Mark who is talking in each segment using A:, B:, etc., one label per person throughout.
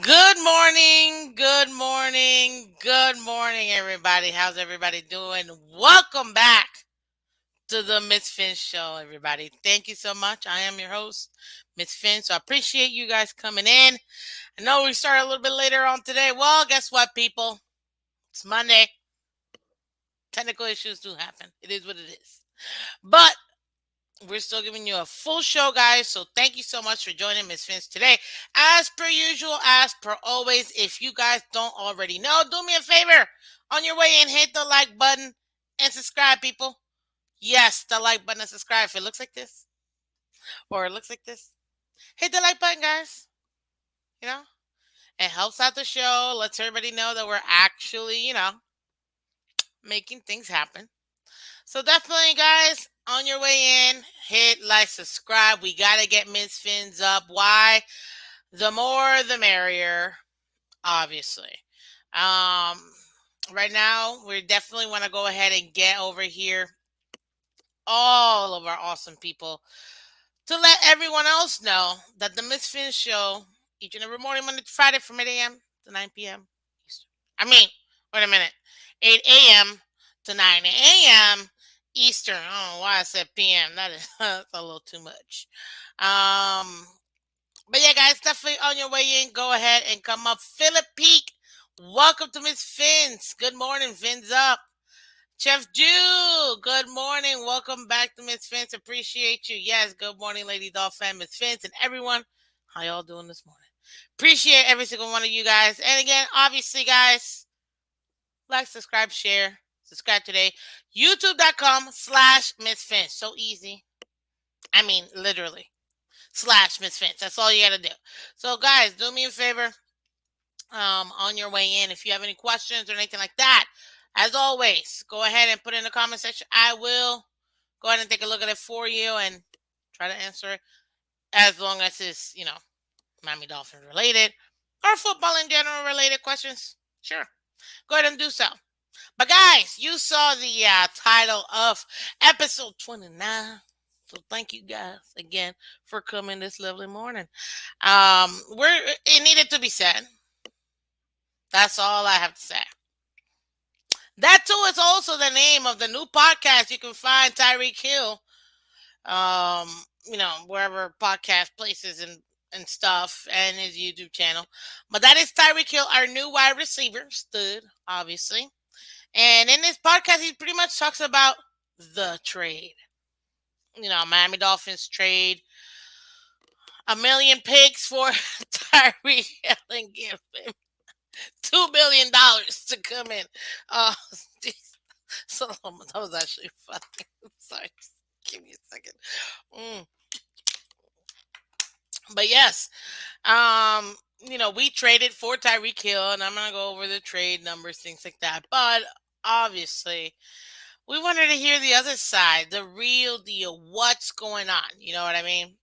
A: Good morning, everybody. How's everybody doing? Welcome back to the Miss Phins show, everybody. Thank you so much. I am your host, Miss Phins. So I appreciate you guys coming in. I know we started a little bit later on today. Well, guess what, people? It's Monday. Technical issues do happen. It is what it is. But we're still giving you a full show, guys. So thank you so much for joining Miss Vince today. As per usual, as per always, if you guys don't already know, do me a favor. On your way in, hit the like button and subscribe, people. Yes, the like button and subscribe. If it looks like this or it looks like this, hit the like button, guys. You know, it helps out the show. Lets everybody know that we're actually, making things happen. So definitely, guys, on your way in, hit like, subscribe. We gotta get Miss Fins up. Why? The more, the merrier. Obviously. Um, right now, we definitely want to go ahead and get over here all of our awesome people to let everyone else know that the Miss Fins show each and every morning, Monday to Friday, from 8 a.m. to 9 p.m. Eastern. Wait a minute, 8 a.m. to 9 a.m. Eastern. I don't know why I said p.m. That is that's a little too much. Um, but yeah, guys, definitely on your way in, go ahead and come up. Philip Peak, welcome to Miss Fins. Good morning, Fins up. Chef Jew, good morning. Welcome back to Miss Fins. Appreciate you. Yes, good morning, Lady Dolphin, Miss Fins, and everyone. How y'all doing this morning? Appreciate every single one of you guys. And again, obviously, guys, like, subscribe, share, subscribe today. YouTube.com/Miss Fins. So easy. I mean, literally. /Miss Fins. That's all you gotta do. So, guys, do me a favor. On your way in, if you have any questions or anything like that, as always, go ahead and put it in the comment section. I will go ahead and take a look at it for you and try to answer it, as long as it's, Miami Dolphins related or football in general related questions. Sure, go ahead and do so. But guys, you saw the title of episode 29. So thank you guys again for coming this lovely morning. It needed to be said. That's all I have to say. That too is also the name of the new podcast. You can find Tyreek Hill, wherever podcast places and stuff, and his YouTube channel. But that is Tyreek Hill, our new wide receiver, stud, obviously. And in this podcast, he pretty much talks about the trade. Miami Dolphins trade a million pigs for Tyreek Hill and give him $2 billion to come in. Uh, so that was actually funny. Sorry, just give me a second. Mm. But yes, we traded for Tyreek Hill, and I'm gonna go over the trade numbers, things like that. But obviously, we wanted to hear the other side, the real deal. What's going on? You know what I mean?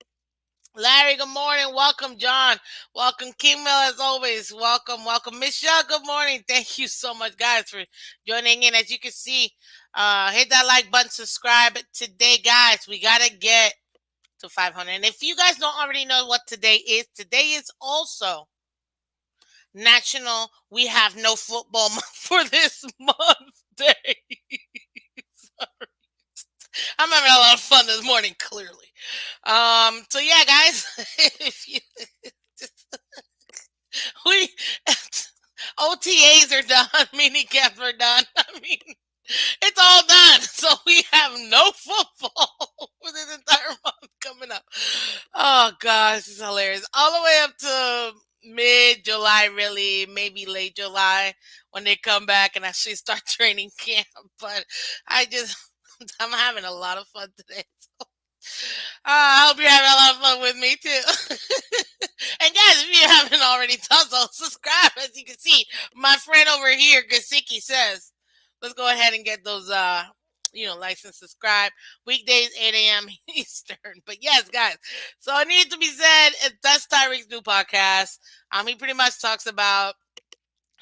A: Larry, good morning. Welcome, John. Welcome, King Mill, as always. Welcome. Michelle, good morning. Thank you so much, guys, for joining in. As you can see, hit that like button, subscribe today, guys. We got to get to 500. And if you guys don't already know what today is also National We Have No Football Month for this month day. Sorry. I'm having a lot of fun this morning, clearly. So yeah, guys, if you we OTAs are done, mini camps are done. I mean, it's all done. So we have no football for this entire month coming up. Oh gosh, it's hilarious. All the way up to mid-July, really, maybe late July when they come back and actually start training camp. But I'm having a lot of fun today. So I hope you're having a lot of fun with me too. And guys, if you haven't already done so, subscribe. As you can see, my friend over here, Gasicki, says, let's go ahead and get those likes and subscribe. Weekdays, 8 a.m. Eastern. But yes, guys. So it needs to be said, that's Tyreek's new podcast. He pretty much talks about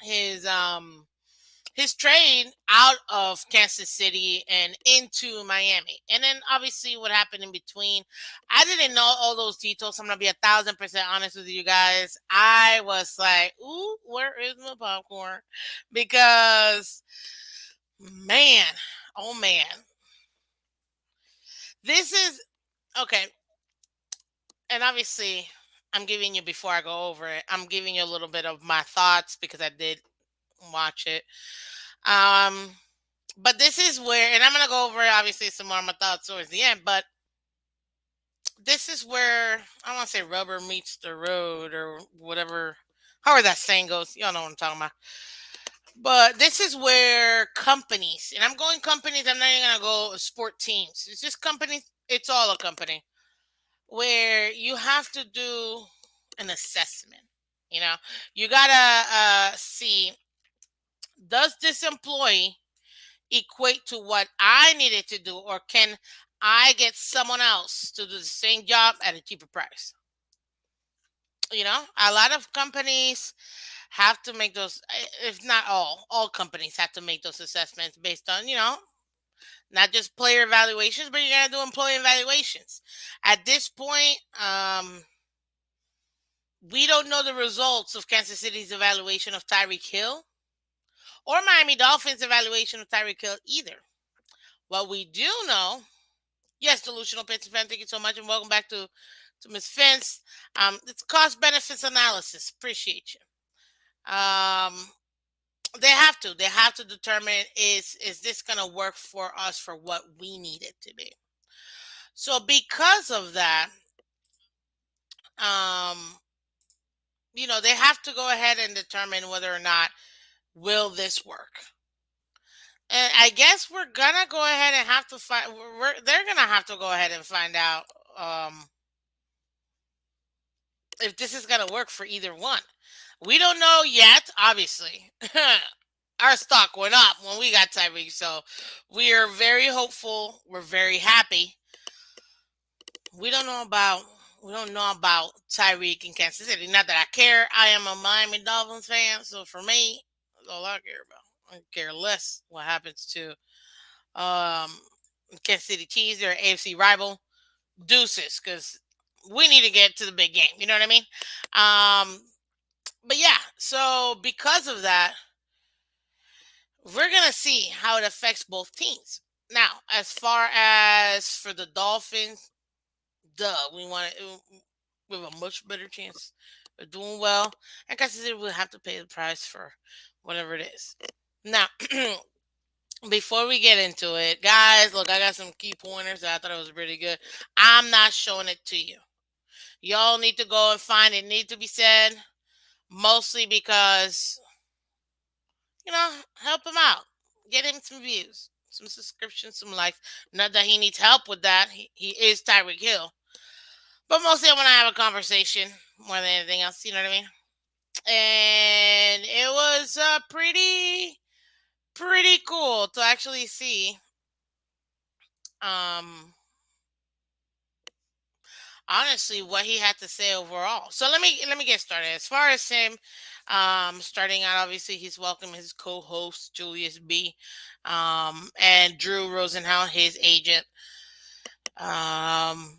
A: his his trade out of Kansas City and into Miami. And then obviously what happened in between. I didn't know all those details. I'm gonna be 1,000% honest with you guys. I was like, ooh, where is my popcorn? Because man, oh man. This is okay. And obviously I'm giving you before I go over it, I'm giving you a little bit of my thoughts because I did watch it. Um But this is where, and I'm gonna go over obviously some more of my thoughts towards the end. But this is where I don't want to say rubber meets the road or whatever, however that saying goes. Y'all know what I'm talking about. But this is where companies, and I'm going companies. I'm not even gonna go sport teams. It's just companies. It's all a company where you have to do an assessment. You know, you gotta see, does this employee equate to what I needed to do, or can I get someone else to do the same job at a cheaper price? A lot of companies have to make those, if not all companies have to make those assessments based on, not just player evaluations, but you got to do employee evaluations. At this point, we don't know the results of Kansas City's evaluation of Tyreek Hill or Miami Dolphins' evaluation of Tyreek Hill either. What we do know, yes, delusional Pittsburgh fan, thank you so much, and welcome back to Miss Phins. It's cost benefits analysis. Appreciate you. They have to determine, is this gonna work for us for what we need it to be. So because of that, um, they have to go ahead and determine whether or not will this work. And I guess we're gonna go ahead and have to find. They're gonna have to go ahead and find out. If this is going to work for either one. We don't know yet, obviously. Our stock went up when we got Tyreek, so we are very hopeful. We're very happy. We don't know about Tyreek in Kansas City. Not that I care. I am a Miami Dolphins fan, so for me, that's all I care about. I care less what happens to um, Kansas City Chiefs, their AFC rival. Deuces, because we need to get to the big game. You know what I mean? But yeah, so because of that, we're gonna see how it affects both teams. Now, as far as for the Dolphins, we want to. We have a much better chance of doing well, and Kansas City will have to pay the price for whatever it is. Now, before we get into it, guys, look, I got some key pointers that I thought it was pretty good. I'm not showing it to you. Y'all need to go and find it. Need to be said, mostly because help him out. Get him some views, some subscriptions, some likes. Not that he needs help with that. He is Tyreek Hill. But mostly I want to have a conversation more than anything else. You know what I mean? And it was pretty cool to actually see um honestly what he had to say overall. So let me get started. As far as him starting out, obviously he's welcoming his co-host Julius B, and Drew Rosenhaus, his agent, um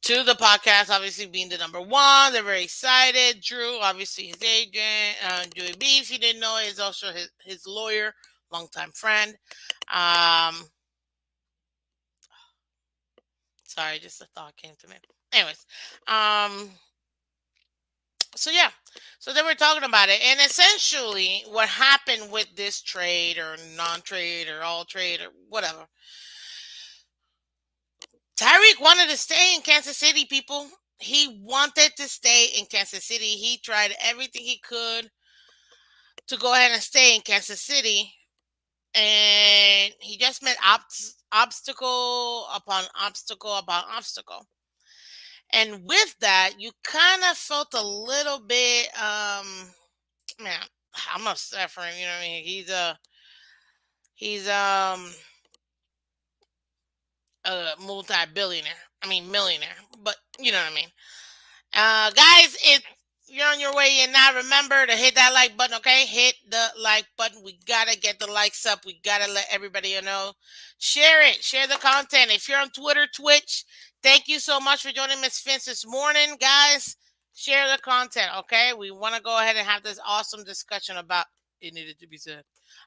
A: to the podcast, obviously being the number one. They're very excited. Drew, obviously his agent, Julie B, if you didn't know, is also his lawyer, longtime friend. Sorry, just a thought came to me. Anyways, so yeah, so they were talking about it, and essentially what happened with this trade or non-trade or all trade or whatever. Tyreek wanted to stay in Kansas City, people. He wanted to stay in Kansas City. He tried everything he could to go ahead and stay in Kansas City, and he just met obstacle upon obstacle upon obstacle. And with that, you kind of felt a little bit, man, I'm not suffering. You know what I mean? He's a multi-billionaire. I mean, millionaire. But you know what I mean, guys. you're on your way in now, remember to hit that like button, okay? Hit the like button. We gotta get the likes up. We gotta let everybody know. Share it. Share the content. If you're on Twitter, Twitch, thank you so much for joining Miss Phins this morning, guys. Share the content, okay? We want to go ahead and have this awesome discussion about it needed to be said.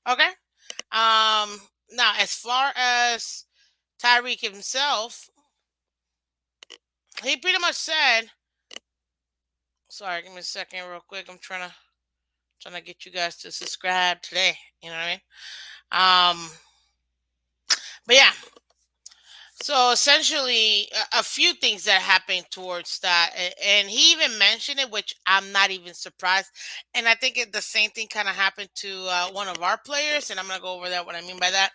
A: Okay? Now as far as Tyreek himself, he pretty much said, sorry, give me a second real quick. I'm trying to get you guys to subscribe today. You know what I mean? But yeah. So essentially, a few things that happened towards that, and he even mentioned it, which I'm not even surprised. And I think the same thing kind of happened to one of our players, and I'm gonna go over that. What I mean by that,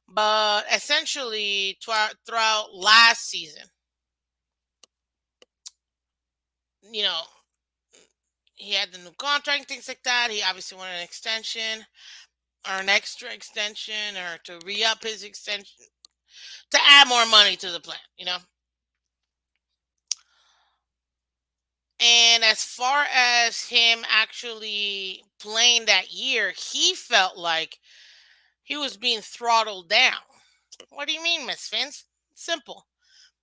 A: but essentially, throughout last season, you know, he had the new contract and things like that. He obviously wanted an extension or an extra extension or to re-up his extension to add more money to the plan, you know. And as far as him actually playing that year, he felt like he was being throttled down. What do you mean, Miss Vince? Simple.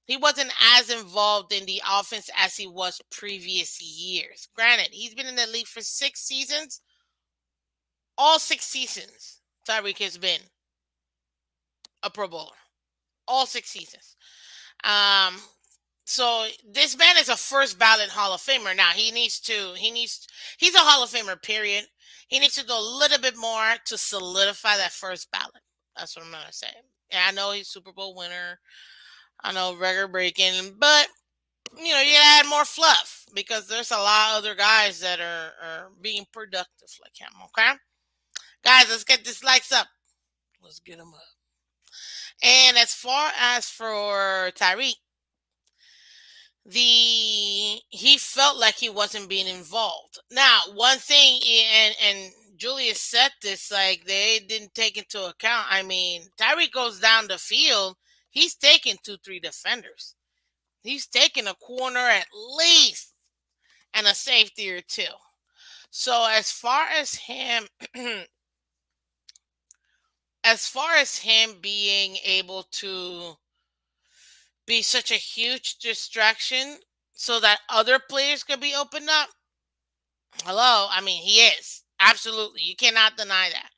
A: He wasn't as involved in the offense as he was previous years. Granted, he's been in the league for 6 seasons. All 6 seasons, Tyreek has been a Pro Bowler. All 6 seasons. Um, so this man is a first ballot Hall of Famer. Now he's a Hall of Famer, period. He needs to do a little bit more to solidify that first ballot. That's what I'm gonna say. And I know he's Super Bowl winner. I know record breaking, but you know, you gotta add more fluff because there's a lot of other guys that are being productive like him, okay? Guys, let's get this likes up. Let's get them up. And as far as for Tyreek, he felt like he wasn't being involved. Now, one thing, and Julius said this, like they didn't take into account. I mean, Tyreek goes down the field, he's taking 2, 3 defenders. He's taking a corner at least and a safety or two. So as far as him being able to be such a huge distraction so that other players could be opened up. Hello, I mean he is. Absolutely. You cannot deny that.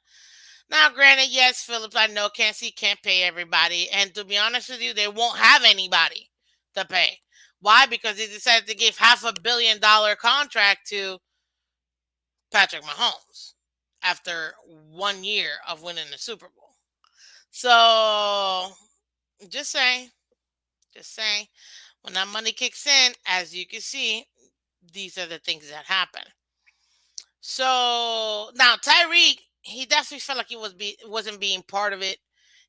A: Now, granted, yes, Phillips, I know can't pay everybody. And to be honest with you, they won't have anybody to pay. Why? Because he decided to give $500 million contract to Patrick Mahomes after 1 year of winning the Super Bowl. So just saying. Just saying. When that money kicks in, as you can see, these are the things that happen. So now Tyreek, he definitely felt like he wasn't being part of it.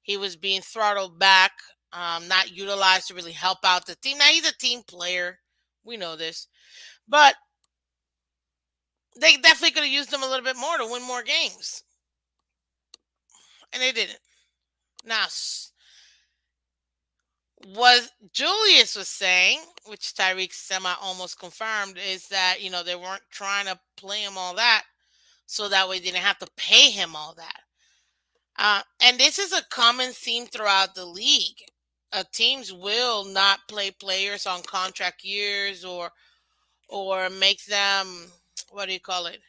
A: He was being throttled back, not utilized to really help out the team. Now he's a team player, we know this, but they definitely could have used him a little bit more to win more games, and they didn't. Now, what Julius was saying, which Tyreek semi almost confirmed, is that they weren't trying to play him all that, so that way they didn't have to pay him all that. And this is a common theme throughout the league. Teams will not play players on contract years or make them, what do you call it?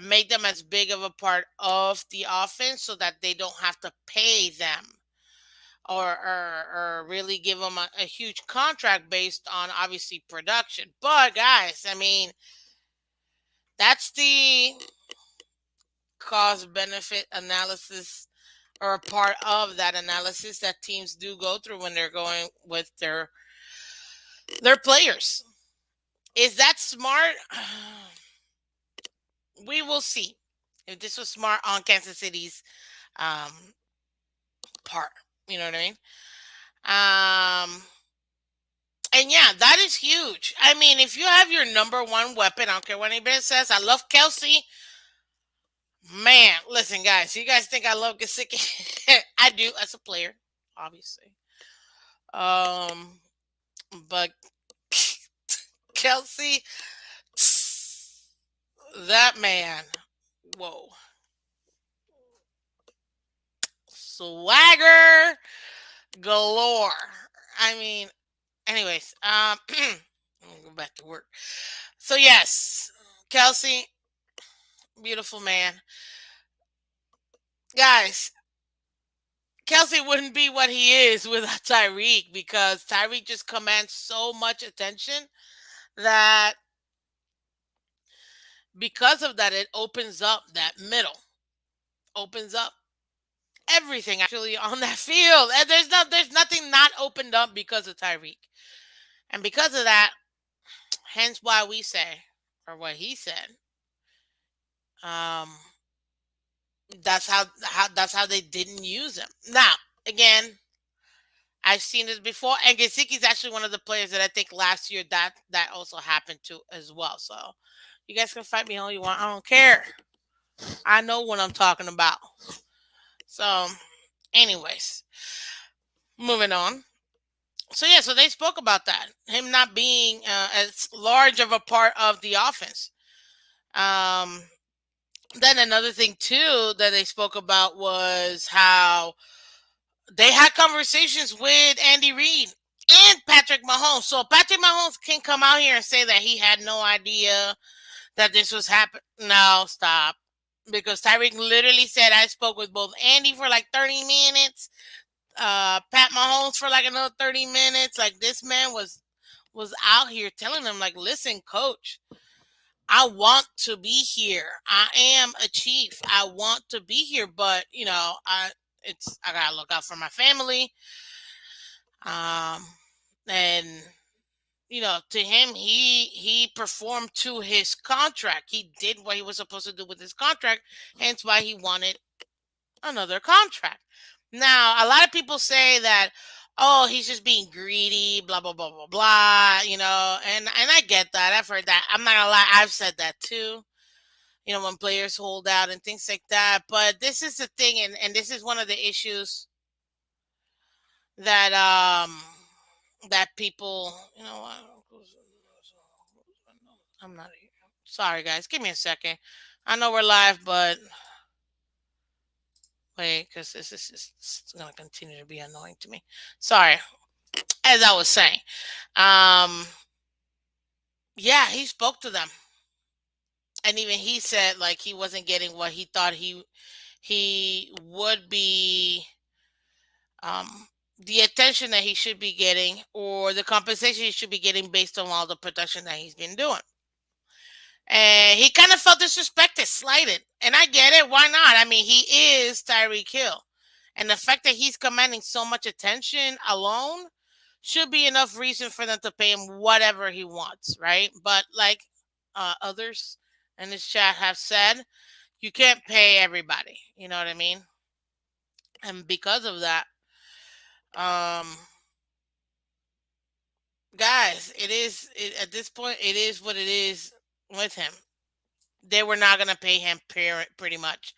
A: Make them as big of a part of the offense so that they don't have to pay them or really give them a huge contract based on obviously production. But guys, I mean, that's the cost benefit analysis or a part of that analysis that teams do go through when they're going with their players. Is that smart? We will see if this was smart on Kansas City's um, part. You know what I mean? And yeah, that is huge. I mean, if you have your number one weapon, I don't care what anybody says. I love Kelsey. Man, listen, guys. You guys think I love Gesicki? I do as a player, obviously. But Kelsey, that man, whoa, swagger galore. I mean, anyways, I'm gonna go back to work. So yes, Kelsey, beautiful man, guys. Kelsey wouldn't be what he is without Tyreek because Tyreek just commands so much attention that because of that, it opens up that middle, opens up everything actually on that field. And there's nothing not opened up because of Tyreek. And because of that, hence why we say, or what he said, um, that's how they didn't use him. Now, again, I've seen this before, and Gesicki's actually one of the players that I think last year that also happened to as well. So you guys can fight me all you want. I don't care. I know what I'm talking about. So, anyways, moving on. So yeah, so they spoke about that, him not being as large of a part of the offense. Um, then another thing too that they spoke about was how they had conversations with Andy Reid and Patrick Mahomes. So Patrick Mahomes can come out here and say that he had no idea that this was happening. No, stop. Because Tyreek literally said I spoke with both Andy for like 30 minutes, Pat Mahomes for like another 30 minutes. Like this man was out here telling them, like, listen, coach, I want to be here. I am a chief. I want to be here, but I gotta look out for my family. Um, and to him, he performed to his contract. He did what he was supposed to do with his contract, hence why he wanted another contract. Now, a lot of people say that, oh, he's just being greedy, blah blah blah blah blah, and I get that. I've heard that. I'm not gonna lie, I've said that too. When players hold out and things like that. But this is the thing, and this is one of the issues that that people, I'm not here. Sorry, guys. Give me a second. I know we're live, but wait, because this is just going to continue to be annoying to me. Sorry. As I was saying, um, yeah, he spoke to them, and even he said like he wasn't getting what he thought he would be, the attention that he should be getting or the compensation he should be getting based on all the production that he's been doing. And he kind of felt disrespected, slighted. And I get it. Why not? I mean, he is Tyreek Hill. And the fact that he's commanding so much attention alone should be enough reason for them to pay him whatever he wants, right? But like others in this chat have said, you can't pay everybody. You know what I mean? And because of that, um, guys, at this point, it is what it is with him. They were not going to pay him pretty much.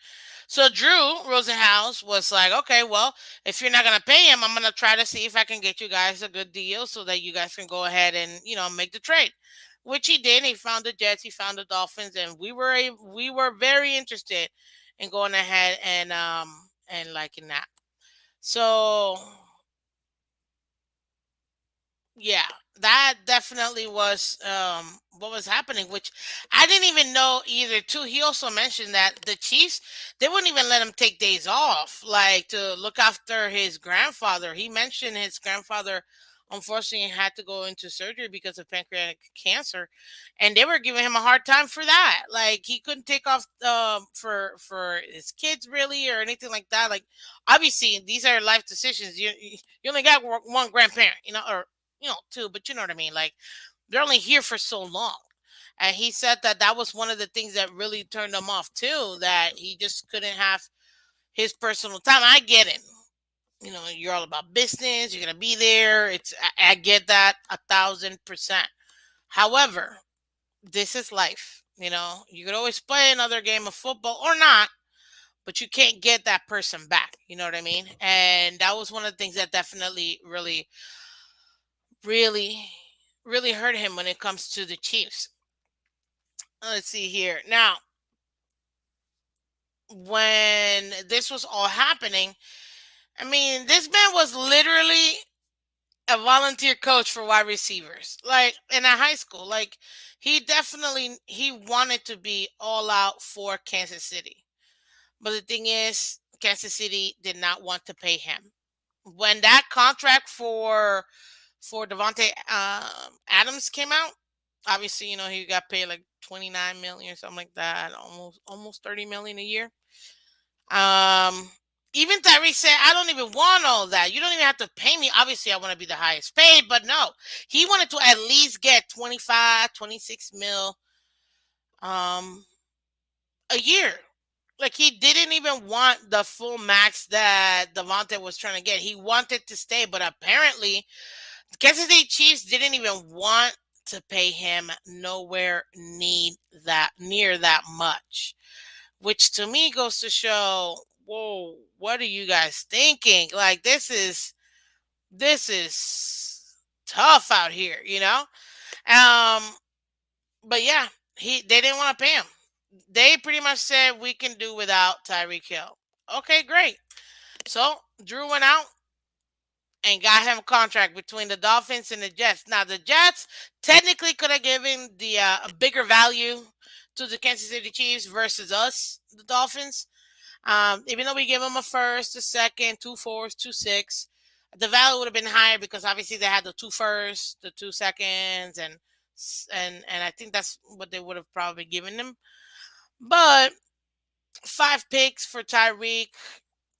A: So Drew Rosenhaus was like, okay, well, if you're not going to pay him, I'm going to try to see if I can get you guys a good deal so that you guys can go ahead and, make the trade, which he did. He found the Jets, he found the Dolphins, and we were very interested in going ahead and liking that. So yeah, that definitely was what was happening, which I didn't even know either too. He also mentioned that the Chiefs, they wouldn't even let him take days off like to look after his grandfather. He mentioned his grandfather unfortunately had to go into surgery because of pancreatic cancer, and they were giving him a hard time for that. Like he couldn't take off for his kids really or anything like that. Like obviously these are life decisions. You only got one grandparent, or two, but you know what I mean. Like they're only here for so long, and he said that that was one of the things that really turned him off too. That he just couldn't have his personal time. I get it. You're all about business. You're gonna be there. I get that 1,000%. However, this is life. You could always play another game of football or not, but you can't get that person back. You know what I mean? And that was one of the things that definitely really really, really hurt him when it comes to the Chiefs. let's see here. Now, when this was all happening, I mean, this man was literally a volunteer coach for wide receivers, like in a high school. Like he wanted to be all out for Kansas City. But the thing is, Kansas City did not want to pay him. When that contract for Devontae Adams came out, obviously, he got paid like 29 million or something like that, almost 30 million a year. Um, Even Tyreek said, "I don't even want all that. You don't even have to pay me. Obviously, I want to be the highest paid, but no, he wanted to at least get 25, 26 mil um a year. Like he didn't even want the full max that Devontae was trying to get. He wanted to stay, but apparently the Kansas City Chiefs didn't even want to pay him nowhere near that much, which to me goes to show, whoa, what are you guys thinking? Like this is tough out here. Um, but yeah, they didn't want to pay him. They pretty much said we can do without Tyreek Hill. Okay, great. So Drew went out and got him a contract between the Dolphins and the Jets. Now the Jets technically could have given the a bigger value to the Kansas City Chiefs versus us, the Dolphins. Even though we gave them a first, a second, two fours, two six, the value would have been higher because obviously they had the two firsts, the 2 seconds, and I think that's what they would have probably given them. But 5 picks for Tyreek,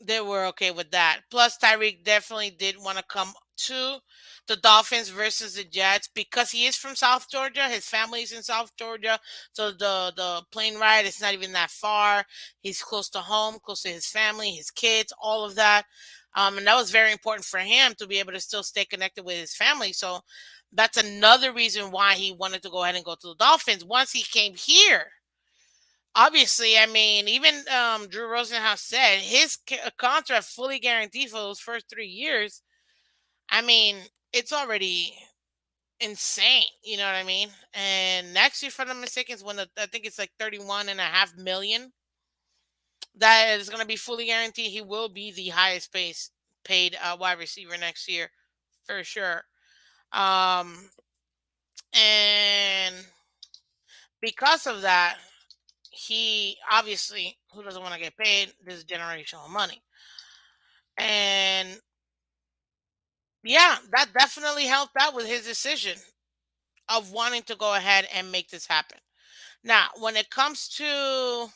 A: they were okay with that. Plus, Tyreek definitely did want to come to the Dolphins versus the Jets because he is from South Georgia. His family is in South Georgia, so the plane ride is not even that far. He's close to home, close to his family, his kids, all of that. And that was very important for him to be able to still stay connected with his family. So that's another reason why he wanted to go ahead and go to the Dolphins. Once he came here, obviously, I mean, even Drew Rosenhaus said his contract fully guaranteed for those first 3 years. I mean, it's already insane. You know what I mean? And next year, if I'm not mistaken, is when I think it's like 31.5 million that is going to be fully guaranteed. He will be the highest paid wide receiver next year for sure. Um, and because of that, he obviously, who doesn't want to get paid? This is generational money. And yeah, that definitely helped out with his decision of wanting to go ahead and make this happen. Now, when it comes to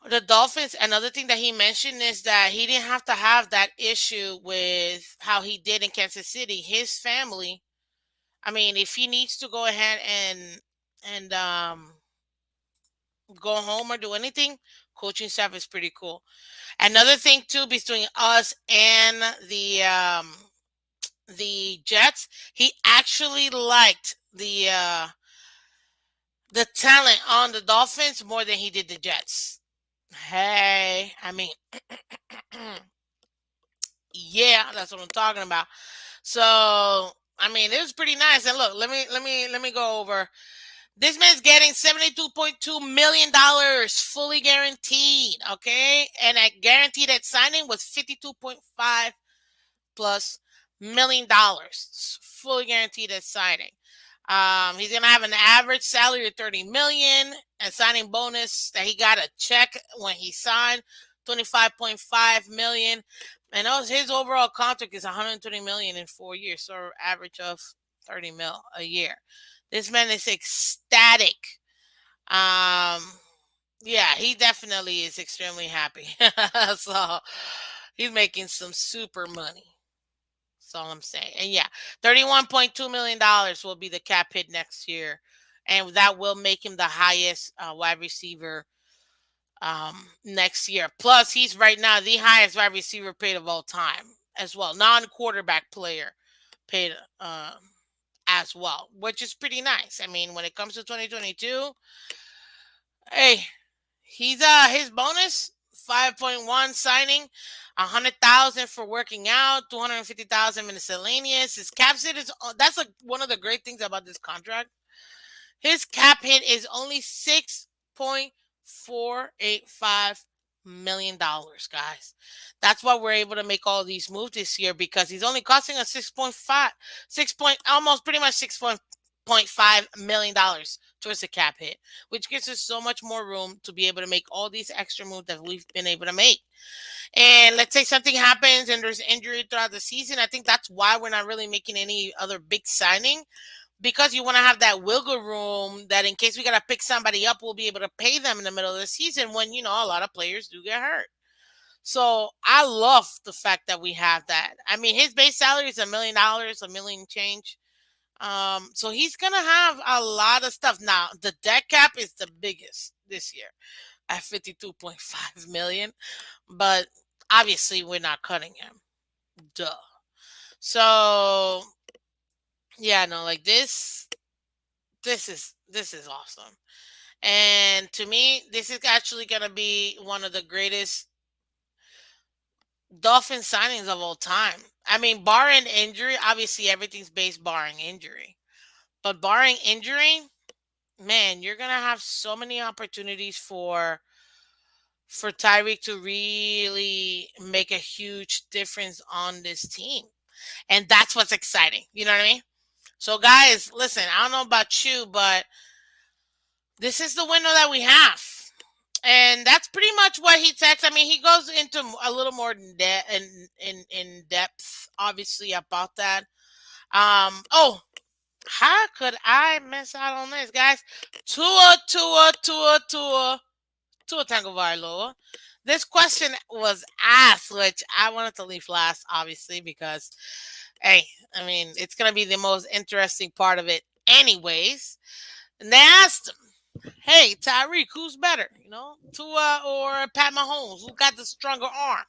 A: the Dolphins, another thing that he mentioned is that he didn't have to have that issue with how he did in Kansas City. His family, I mean, if he needs to go ahead and go home or do anything, coaching staff is pretty cool. Another thing too between us and the Jets, he actually liked the talent on the Dolphins more than he did the Jets. Hey, I mean, yeah, that's what I'm talking about. So, I mean, it was pretty nice. And look, let me go over. This man's getting $72.2 million fully guaranteed. Okay, and that guaranteed at signing was 52.5 plus $1 million, fully guaranteed at signing. He's gonna have an average salary of 30 million and signing bonus that he got a check when he signed 25.5 million. And his overall contract is 120 million in 4 years, so average of 30 mil a year. This man is ecstatic. Um, yeah, he definitely is extremely happy. So he's making some super money. That's all I'm saying. And yeah, $31.2 million will be the cap hit next year. And that will make him the highest wide receiver next year. Plus, he's right now the highest wide receiver paid of all time as well. Non quarterback player paid as well, which is pretty nice. I mean, when it comes to 2022, hey, he's his bonus 5.1 signing, 100,000 for working out, 250,000 miscellaneous. His cap hit is that's like one of the great things about this contract. His cap hit is only $6.485 million, guys. That's why we're able to make all these moves this year because he's only costing us 6.5, 6 point, almost pretty much $6.5 million towards the cap hit, which gives us so much more room to be able to make all these extra moves that we've been able to make. And let's say something happens and there's injury throughout the season. I think that's why we're not really making any other big signing because you want to have that wiggle room that in case we got to pick somebody up, we'll be able to pay them in the middle of the season when, a lot of players do get hurt. So I love the fact that we have that. I mean, his base salary is $1 million, a million change. So he's going to have a lot of stuff. Now, the debt cap is the biggest this year at 52.5 million, but obviously we're not cutting him. Duh. So yeah, no, like this is awesome. And to me, this is actually going to be one of the greatest Dolphin signings of all time. I mean, barring injury, obviously everything's based barring injury. But barring injury, man, you're going to have so many opportunities for Tyreek to really make a huge difference on this team. And that's what's exciting. You know what I mean? So guys, listen, I don't know about you, but this is the window that we have. And that's pretty much what he texts. I mean, he goes into a little more in depth, obviously, about that. Oh, how could I miss out on this, guys? Tua Tango Vailoa. This question was asked, which I wanted to leave last, obviously, because, hey, I mean, it's gonna be the most interesting part of it, anyways. And they asked him, "Hey, Tyreek, who's better? Tua or Pat Mahomes? Who got the stronger arm?"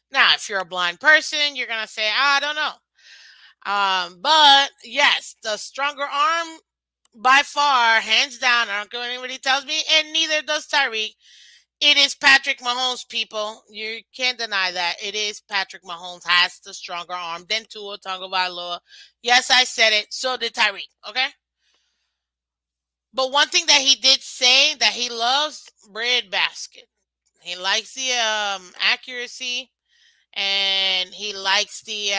A: Now, if you're a blind person, you're gonna say, "I don't know." But yes, the stronger arm by far, hands down. I don't care what anybody tells me, and neither does Tyreek. It is Patrick Mahomes, people. You can't deny that. It is Patrick Mahomes has the stronger arm than Tua Tagovailoa. Yes, I said it. So did Tyreek. Okay. But one thing that he did say that he loves bread basket. He likes the accuracy, and he likes the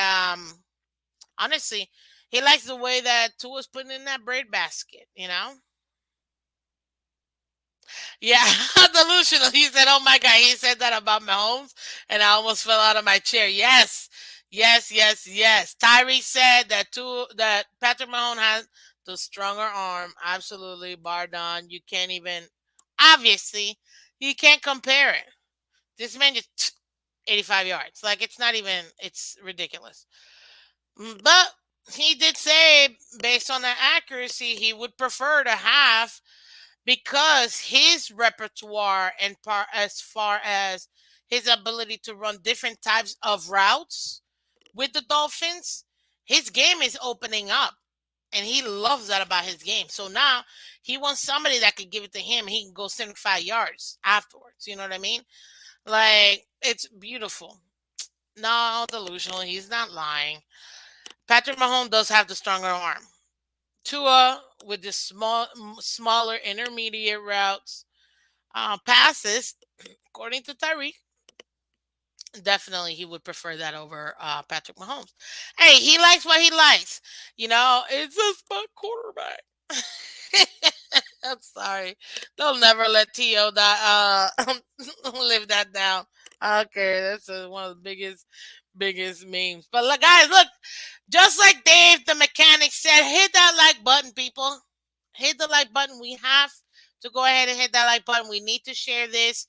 A: honestly, he likes the way that Tua's putting in that bread basket. Yeah, delusional. He said, "Oh my God," he said that about Mahomes, and I almost fell out of my chair. Yes, yes, yes, yes. Tyree said that Patrick Mahomes has the stronger arm. Absolutely, bar none. You can't even. Obviously, you can't compare it. This man just 85 yards. Like it's not even. It's ridiculous. But he did say, based on the accuracy, he would prefer to have because his repertoire and as far as his ability to run different types of routes with the Dolphins, his game is opening up. And he loves that about his game. So now he wants somebody that could give it to him. He can go 75 yards afterwards. You know what I mean? Like, it's beautiful. No, delusional. He's not lying. Patrick Mahomes does have the stronger arm. Tua with the smaller intermediate routes, passes, according to Tyreek, definitely he would prefer that over Patrick Mahomes. Hey, he likes what he likes. It's a spot quarterback. I'm sorry. They'll never let T.O. live that down. Okay, that's one of the biggest memes. But look, guys, look, just like Dave the mechanic said, hit that like button, people. Hit the like button. We have to go ahead and hit that like button. We need to share this.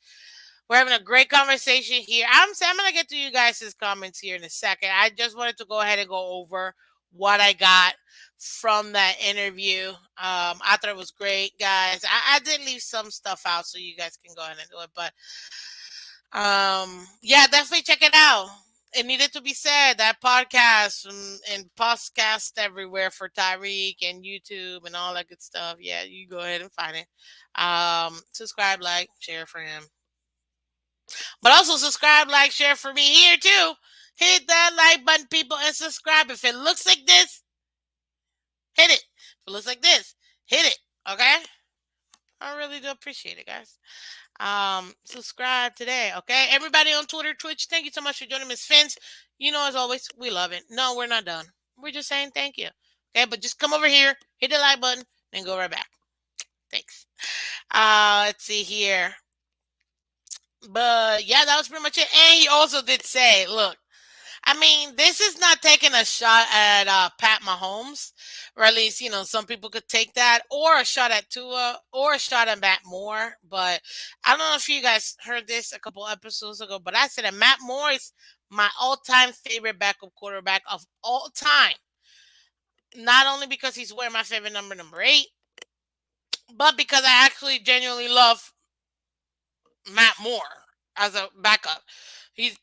A: We're having a great conversation here. I'm going to get to you guys' comments here in a second. I just wanted to go ahead and go over what I got from that interview. I thought it was great, guys. I did leave some stuff out so you guys can go ahead and do it. But yeah, definitely check it out. It needed to be said, that podcast and podcast everywhere for Tyreek and YouTube and all that good stuff. Yeah, you go ahead and find it. Subscribe, like, share for him. But also subscribe, like, share for me here too. Hit that like button, people, and subscribe. If it looks like this, hit it. If it looks like this, hit it. appreciate it, guys. Subscribe today, okay? Everybody on Twitter, Twitch, thank you so much for joining Miss Fins. You know, as always, we love it. No, we're not done. We're just saying thank you. Okay, but just come over here, hit the like button, and go right back. Thanks. Let's see here. But yeah, that was pretty much it. And he also did say, look, I mean, this is not taking a shot at Pat Mahomes, or at least, some people could take that, or a shot at Tua, or a shot at Matt Moore. But I don't know if you guys heard this a couple episodes ago, but I said that Matt Moore is my all-time favorite backup quarterback of all time. Not only because he's wearing my favorite number 8, but because I actually genuinely love Matt Moore as a backup.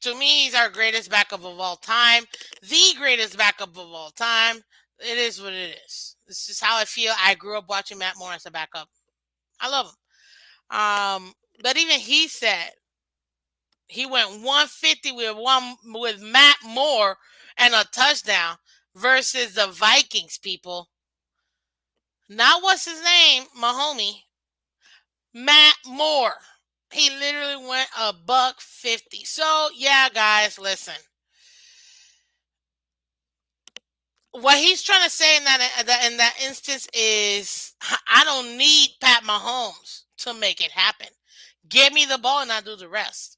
A: To me, he's our greatest backup of all time. The greatest backup of all time. It is what it is. This is how I feel. I grew up watching Matt Moore as a backup. I love him. But even he said he went 150 with Matt Moore and a touchdown versus the Vikings, people. Not what's his name, Mahomie. Matt Moore. He literally went $150. So yeah, guys, listen. What he's trying to say in that instance is, I don't need Pat Mahomes to make it happen. Give me the ball and I'll do the rest.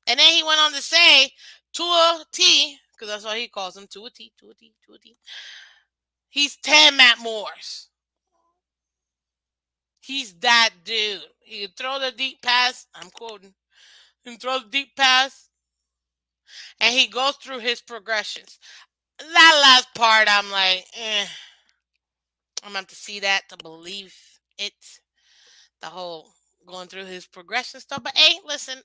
A: And then he went on to say, Tua T, because that's what he calls him, Tua T. He's 10 Matt Moores. He's that dude. He can throw the deep pass. I'm quoting. He can throw the deep pass. And he goes through his progressions. That last part, I'm like, I'm going to have to see that to believe it. The whole going through his progression stuff. But hey, listen,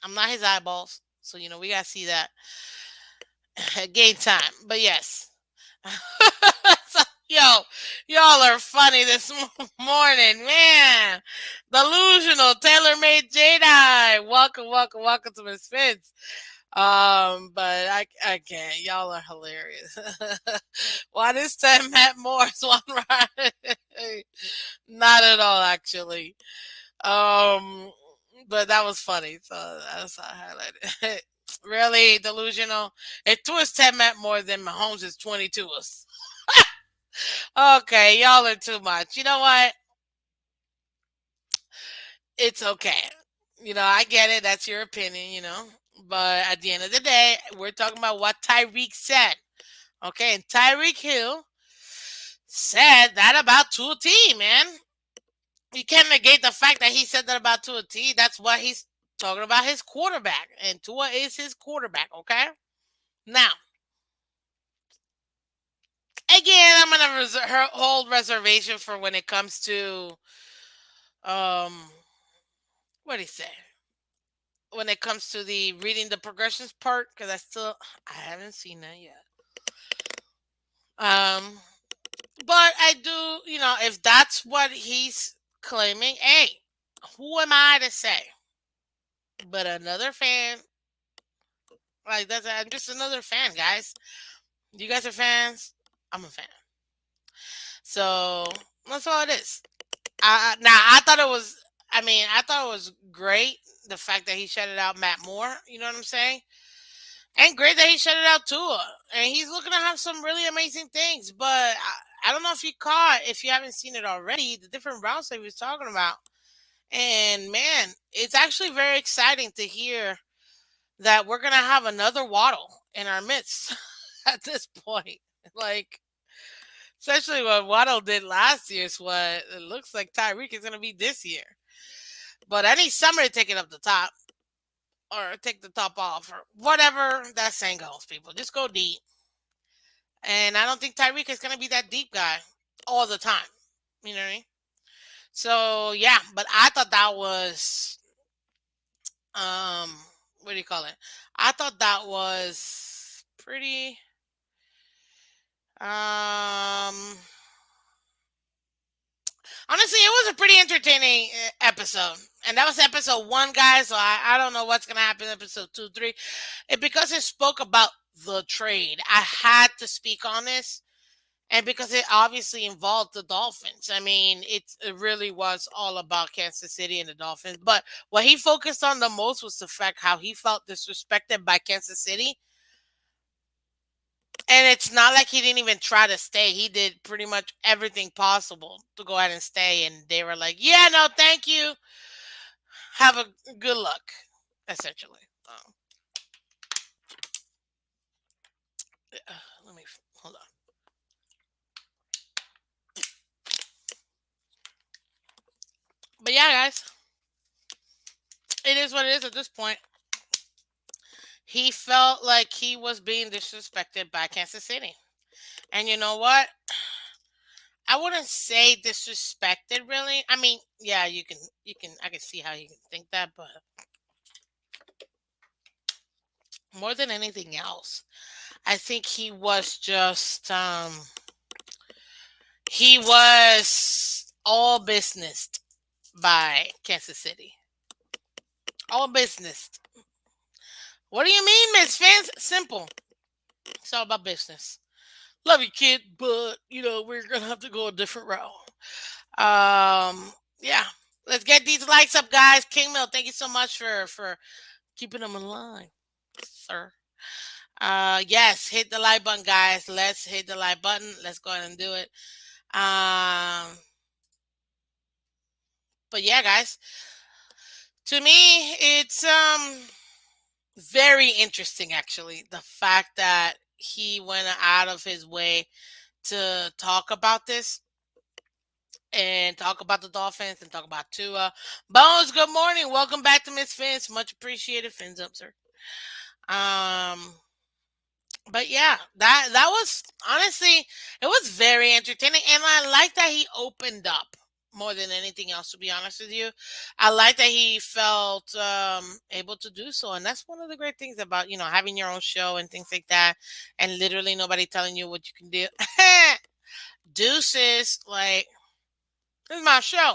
A: I'm not his eyeballs. So, we got to see that game time. But yes. So, y'all are funny this morning, man. Delusional, tailor-made Jedi. Welcome to Miss Phins. But I can't. Y'all are hilarious. Why this time Matt Moore's one right? Not at all, actually. But that was funny, so that's how I highlighted it. Really delusional. It was 10 Matt more than Mahomes is 22. Okay, y'all are too much. You know what? It's okay. I get it. That's your opinion. But at the end of the day, we're talking about what Tyreek said. Okay, and Tyreek Hill said that about Tua T, man. You can't negate the fact that he said that about Tua T. That's what he's talking about, his quarterback. And Tua is his quarterback, okay? Now, again, I'm going to hold reservation for when it comes to, what did he say? When it comes to the reading the progressions part, because I haven't seen that yet. But I do, if that's what he's claiming, hey, who am I to say? But another fan, I'm just another fan, guys. You guys are fans. I'm a fan. So that's all it is. I thought it was. I thought it was great the fact that he shouted out Matt Moore. You know what I'm saying? And great that he shouted out Tua. And he's looking to have some really amazing things. But I don't know if you haven't seen it already, the different routes that he was talking about. And man, it's actually very exciting to hear that we're gonna have another Waddle in our midst at this point. Like, especially what Waddle did last year is what it looks like Tyreek is gonna be this year. But I need somebody to take it up the top. Or take the top off. Or whatever that saying goes, people. Just go deep. And I don't think Tyreek is gonna be that deep guy all the time. You know what I mean? So yeah, but I thought that was what do you call it? I thought that was pretty honestly, it was a pretty entertaining episode. And that was episode 1, guys. So I don't know what's going to happen in episode 2, 3. Because it spoke about the trade, I had to speak on this. And because it obviously involved the Dolphins. I mean, it really was all about Kansas City and the Dolphins. But what he focused on the most was the fact how he felt disrespected by Kansas City. And it's not like he didn't even try to stay. He did pretty much everything possible to go ahead and stay. And they were like, yeah, no, thank you. Have a good luck, essentially. Let me hold on. But yeah, guys, it is what it is at this point. He felt like he was being disrespected by Kansas City. And you know what? I wouldn't say disrespected really. I mean, yeah, you can I can see how you can think that, but more than anything else, I think he was all business by Kansas City. All business. What do you mean, Miss Fans? Simple. It's all about business. Love you, kid, but we're gonna have to go a different route. Yeah. Let's get these likes up, guys. King Mill, thank you so much for keeping them in line, sir. Yes, hit the like button, guys. Let's hit the like button. Let's go ahead and do it. Um, but yeah, guys. To me, it's very interesting actually. The fact that he went out of his way to talk about this and talk about the Dolphins and talk about Tua. Bones, good morning. Welcome back to Miss Fins. Much appreciated. Fins up, sir. Um, but yeah, that was honestly it was very entertaining, and I like that he opened up more than anything else. To be honest with you, I like that he felt able to do so, and that's one of the great things about having your own show and things like that, and literally nobody telling you what you can do. Deuces, like this is my show,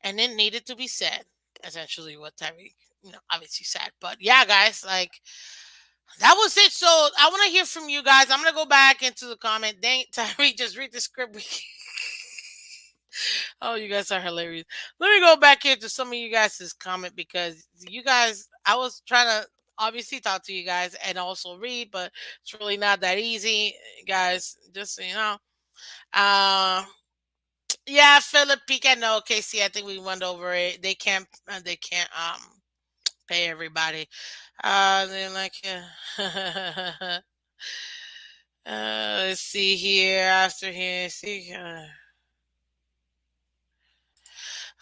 A: and it needed to be said. Essentially, what Tyreek, obviously said. But yeah, guys, like that was it. So I want to hear from you guys. I'm gonna go back into the comment. Dang, Tyreek, just read the script. Oh, you guys are hilarious. Let me go back into some of you guys' comment because you guys, I was trying to obviously talk to you guys and also read, but it's really not that easy, guys. Just so you know. Uh, yeah, Philip Pica. No, Casey. I think we went over it. They can't. They can't pay everybody. They're like. Let's see here. After here, see.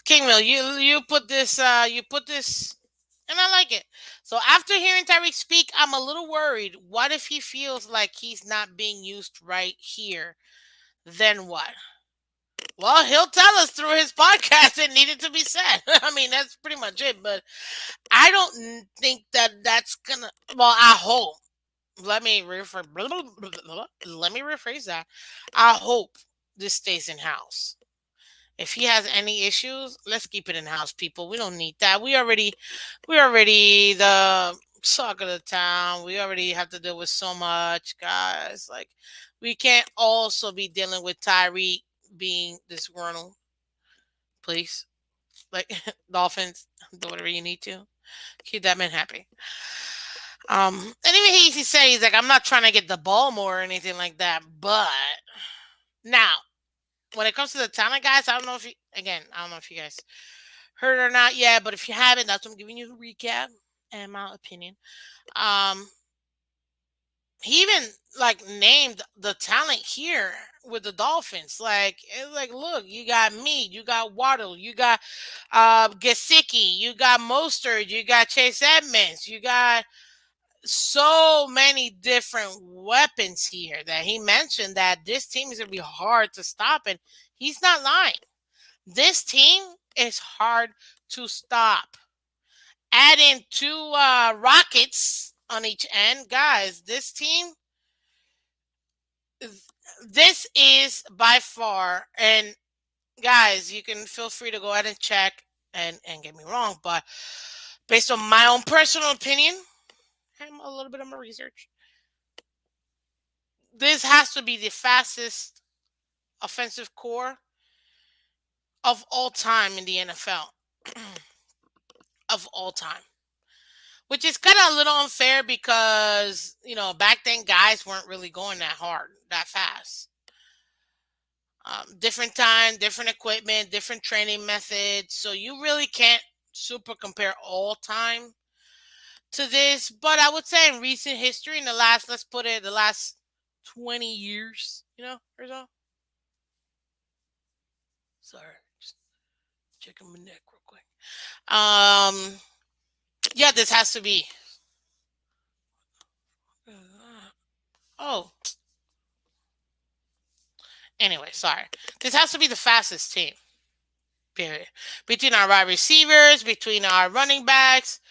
A: King Mill, you put this, and I like it. So after hearing Tyreek speak, I'm a little worried. What if he feels like he's not being used right here? Then what? Well, he'll tell us through his podcast it needed to be said. I mean, that's pretty much it. But I don't think that that's gonna. Well, I hope. Let me rephrase that. I hope this stays in house. If he has any issues, let's keep it in house, people. We don't need that. We already the talk of the town. We already have to deal with so much, guys. Like we can't also be dealing with Tyreek being disgruntled. Please, like Dolphins, do whatever you need to. Keep that man happy. And even he said he's like, I'm not trying to get the ball more or anything like that. But now, when it comes to the talent, guys, I don't know if you guys heard or not yet, but if you haven't, that's what I'm giving you a recap and my opinion. Um, he even like named the talent here with the Dolphins. Look, you got me, you got Waddle, you got Gesicki, you got Mostert, you got Chase Edmonds, you got so many different weapons here that he mentioned that this team is going to be hard to stop. And he's not lying. This team is hard to stop. Add in two rockets on each end. Guys, this is by far, and guys, you can feel free to go ahead and check and get me wrong, but based on my own personal opinion, I'm a little bit of my research. this has to be the fastest offensive core of all time in the NFL. Of all time. Which is kind of a little unfair because, back then guys weren't really going that hard, that fast. Different time, different equipment, different training methods. So you really can't super compare all time to this. But I would say in recent history, in the last, let's put it, the last 20 years, or so. Sorry, just checking my neck real quick. Yeah, this has to be. Oh, anyway, sorry. This has to be the fastest team. Period. Between our wide receivers, between our running backs,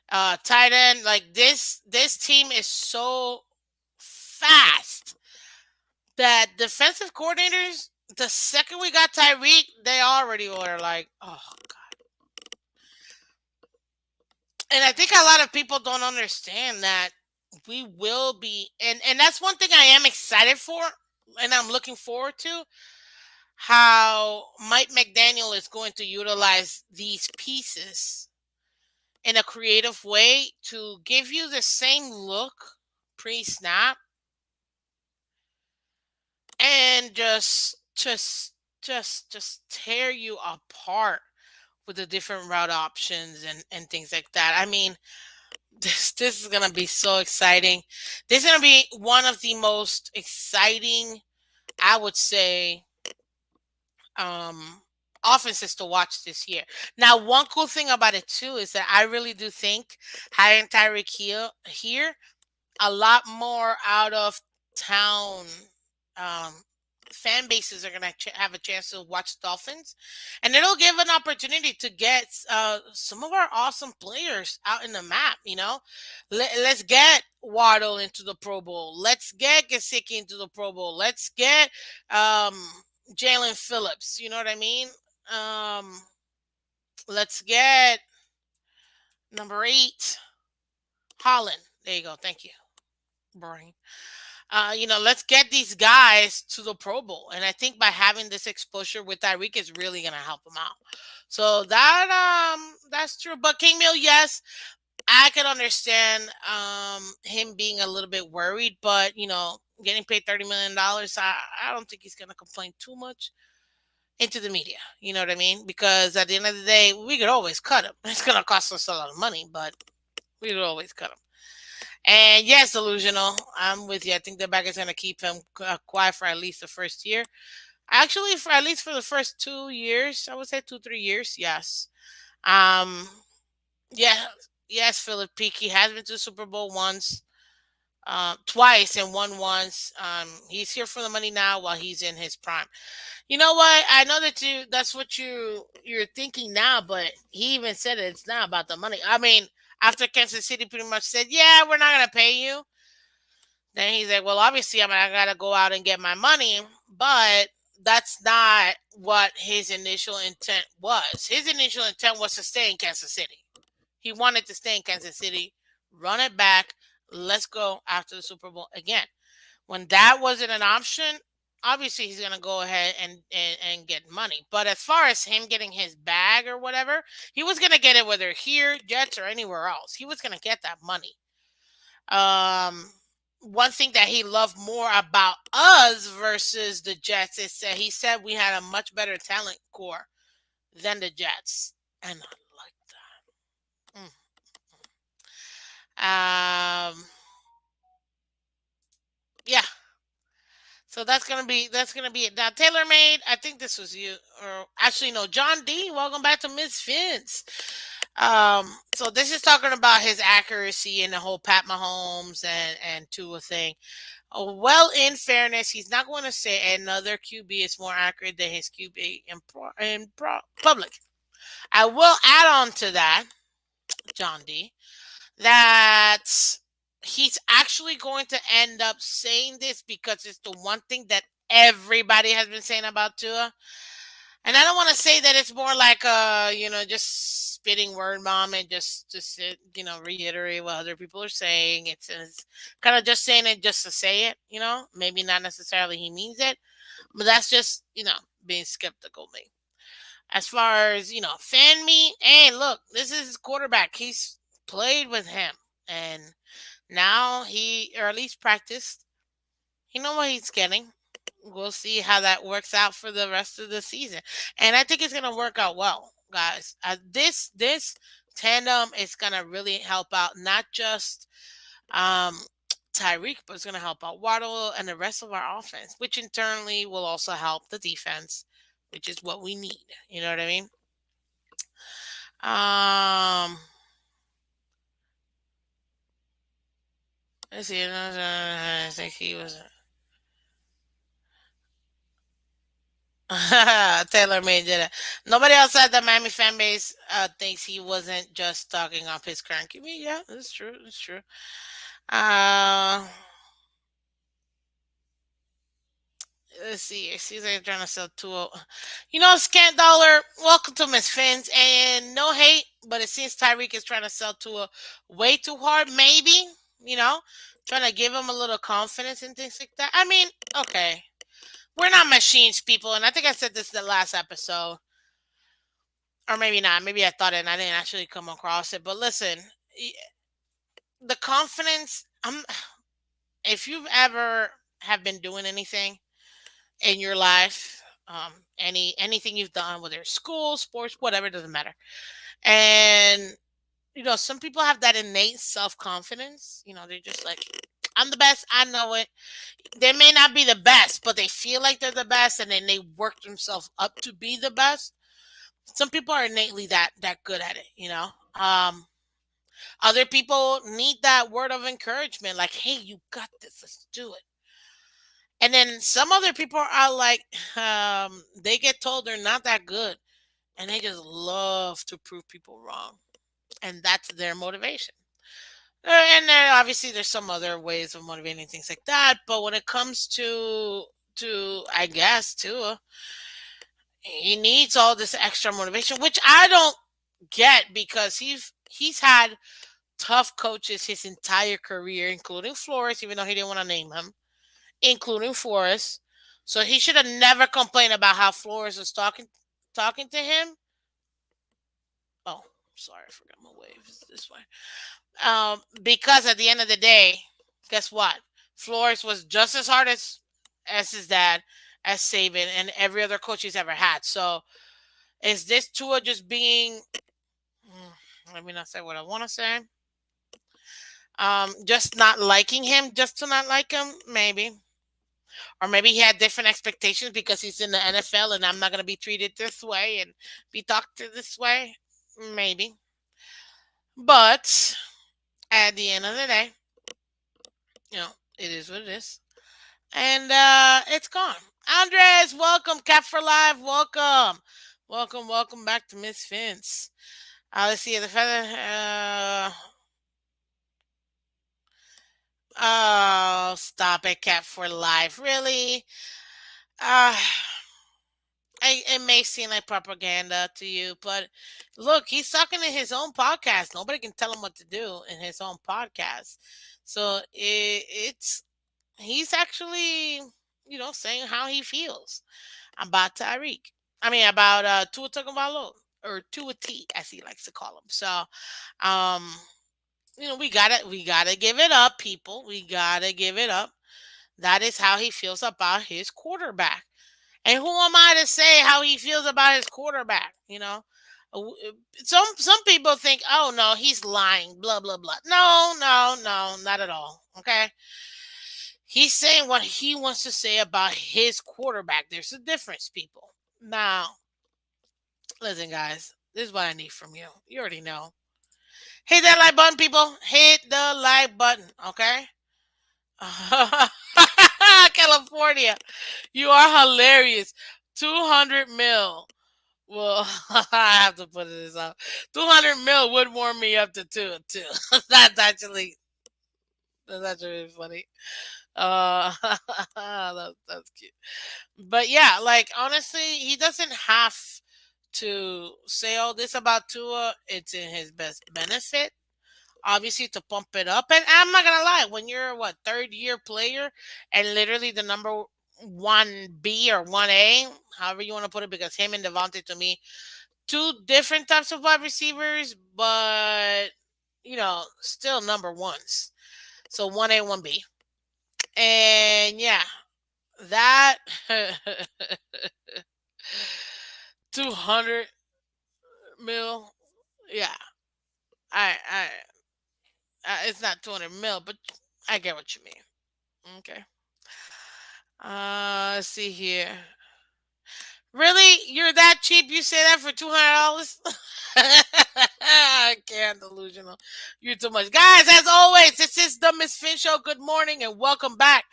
A: tight end, like this team is so fast that defensive coordinators, the second we got Tyreek, they already were like, oh god. And I think a lot of people don't understand that we will be, and that's one thing I am excited for, and I'm looking forward to how Mike McDaniel is going to utilize these pieces in a creative way to give you the same look pre-snap and just tear you apart with the different route options and things like that. I mean, this is gonna be so exciting. This is gonna be one of the most exciting, I would say, um offenses to watch this year. Now, one cool thing about it too is that I really do think hiring Tyreek Hill here, a lot more out of town um, fan bases are going to have a chance to watch Dolphins, and it'll give an opportunity to get some of our awesome players out in the map. Let's get Waddle into the Pro Bowl. Let's get Gesicki into the Pro Bowl. Let's get um, Jalen Phillips. You know what I mean? Um, let's get number 8, Holland. There you go. Thank you, Brain. Let's get these guys to the Pro Bowl. And I think by having this exposure with Tyreek is really gonna help them out. So that's true. But King Mill, yes, I can understand him being a little bit worried, but getting paid $30 million, I don't think he's gonna complain too much into the media. You know what I mean? Because at the end of the day, we could always cut him. It's gonna cost us a lot of money, but we could always cut him. And yes, delusional. I'm with you. I think the back is going to keep him quiet for at least the first year. Actually, for at least for the first 2 years, I would say 2, 3 years. Yes. Um. Yeah. Yes, Philip Peak. He has been to the Super Bowl once, twice, and won once. He's here for the money now while he's in his prime. You know what? I know that that's what you're thinking now, but he even said it's not about the money. I mean, after Kansas City pretty much said, "Yeah, we're not gonna pay you," then he's like, "Well, obviously, I gotta go out and get my money," but that's not what his initial intent was. His initial intent was to stay in Kansas City. He wanted to stay in Kansas City, run it back. Let's go after the Super Bowl again. When that wasn't an option, obviously he's gonna go ahead and get money. But as far as him getting his bag or whatever, he was gonna get it whether here, Jets, or anywhere else. He was gonna get that money. Um, One thing that he loved more about us versus the Jets is that he said we had a much better talent core than the Jets, and I like that. Yeah. So that's gonna be it. Now, Taylor made. I think this was you, or actually no, John D. Welcome back to Miss Phins. So this is talking about his accuracy and the whole Pat Mahomes and Tua thing. Oh, well, in fairness, he's not going to say another QB is more accurate than his QB in public. I will add on to that, John D, that he's actually going to end up saying this because it's the one thing that everybody has been saying about Tua. And I don't want to say that it's more like just spitting word bomb and just reiterate what other people are saying. It's kind of just saying it just to say it. Maybe not necessarily he means it, but that's just being skeptical me. As far as fan meet, hey, look, this is his quarterback. He's played with him, and now or at least practiced. He know what he's getting. We'll see how that works out for the rest of the season, and I think it's gonna work out well, guys. This tandem is gonna really help out not just um, Tyreek, but it's gonna help out Waddle and the rest of our offense, which internally will also help the defense, which is what we need. You know what I mean? Let's see. I think he was. Taylor made it. Nobody outside the Miami fan base thinks he wasn't just talking off his current QB. Yeah, that's true. That's true. Uh, let's see. It seems like they're trying to sell two. Scant dollar. Welcome to Miss Phins, and no hate, but it seems Tyreek is trying to sell Tua way too hard. Maybe you know, trying to give him a little confidence and things like that. I mean, okay, we're not machines, people, and I think I said this in the last episode. Or maybe not. Maybe I thought it and I didn't actually come across it. But listen, the confidence. If you've ever have been doing anything in your life, anything you've done, whether it's school, sports, whatever, it doesn't matter. And some people have that innate self confidence. They're just like, I'm the best. I know it. They may not be the best, but they feel like they're the best, and then they work themselves up to be the best. Some people are innately that good at it. Other people need that word of encouragement, like, hey, you got this, let's do it. And then some other people are like, they get told they're not that good, and they just love to prove people wrong, and that's their motivation. And then obviously there's some other ways of motivating things like that, but when it comes to I guess too, he needs all this extra motivation, which I don't get, because he's had tough coaches his entire career, including Flores, even though he didn't want to name him, including Flores. So he should have never complained about how Flores was talking to him. Oh, sorry, I forgot my wave. It's this way. Because at the end of the day, guess what? Flores was just as hard as his dad, as Saban, and every other coach he's ever had. So is this Tua just being? Let me not say what I want to say. Just not liking him, just to not like him, maybe. Or maybe he had different expectations because he's in the NFL and I'm not going to be treated this way and be talked to this way. Maybe. But at the end of the day, it is what it is. And it's gone. Andres, welcome. Cap for Life, welcome. Welcome back to Miss Vince. Let's see the feather. Oh, stop it, Cat for Life. Really? Uh, it may seem like propaganda to you, but look, he's talking in his own podcast. Nobody can tell him what to do in his own podcast. So it's he's actually, saying how he feels about Tyreek. I mean, about Tua Tagovailoa, or Tua T, as he likes to call him. So, um, we gotta give it up, people. We gotta give it up. That is how he feels about his quarterback. And who am I to say how he feels about his quarterback? Some people think, oh no, he's lying, blah blah blah. No, no, no, not at all. Okay, he's saying what he wants to say about his quarterback. There's a difference, people. Now, listen, guys, this is what I need from you. You already know. Hit that like button, people. Hit the like button, okay? California, you are hilarious. 200 mil. Well, I have to put this up. 200 mil would warm me up to two, too. that's actually that's actually funny. Uh, that's cute. But yeah, like honestly, he doesn't have to say all this about Tua. It's in his best benefit, obviously, to pump it up. And I'm not gonna lie, when you're what, third year player and literally the number 1B or 1A, however you want to put it, because him and Devontae, to me, two different types of wide receivers, but still number ones. So 1A, 1B. And yeah, that 200 mil. Yeah, I it's not 200 mil, but I get what you mean. Okay. Let's see here. Really? You're that cheap? You say that for $200? I can't, delusional. You're too much. Guys, as always, this is the Miss Finn Show. Good morning and welcome back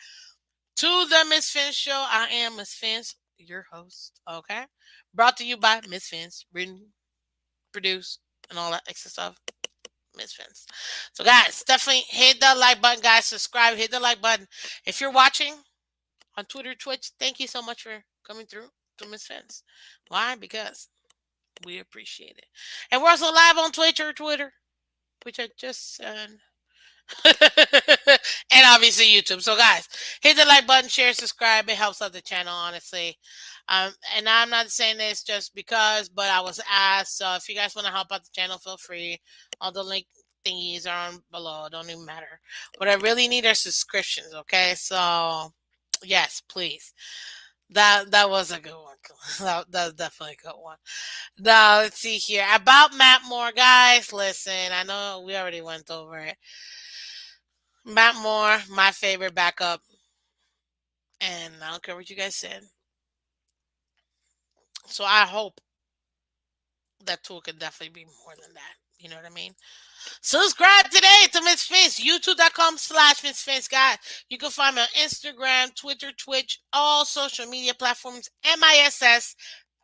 A: to the Miss Finn Show. I am Miss Fins, your host. Okay? Brought to you by Miss Fins, written, produced, and all that extra stuff. Miss Fins. So, guys, definitely hit the like button, guys. Subscribe, hit the like button. If you're watching on Twitter, Twitch, thank you so much for coming through to Miss Fins. Why? Because we appreciate it. And we're also live on Twitch or Twitter, which I just said. And obviously YouTube. So guys, hit the like button, share, subscribe. It helps out the channel, honestly. And I'm not saying this just because, but I was asked. So if you guys want to help out the channel, feel free. All the link thingies are on below. It don't even matter. What I really need are subscriptions. Okay, so yes, please. That was a good one. That was definitely a good one. Now let's see here about Matt Moore, guys. Listen, I know we already went over it. Matt Moore, my favorite backup, and I don't care what you guys said. So I hope that tool could definitely be more than that. You know what I mean? Subscribe today to Miss Fins, youtube.com/Miss Fins, guys. You can find me on Instagram, Twitter, Twitch, all social media platforms, MISSPHINS.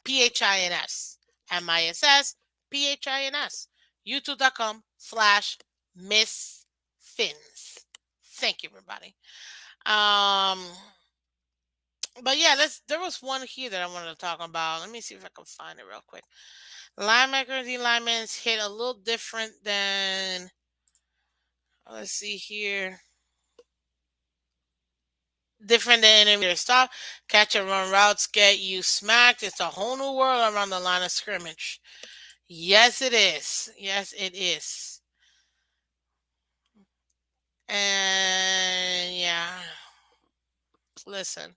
A: MISSPHINS. youtube.com/Miss Fins. Thank you, everybody. Um, but yeah, there was one here that I wanted to talk about. Let me see if I can find it real quick. Linebackers, the linemen hit a little different than. Let's see here. Different than intermediate stop. Catch and run routes get you smacked. It's a whole new world around the line of scrimmage. Yes, it is. Yes, it is. And yeah, listen.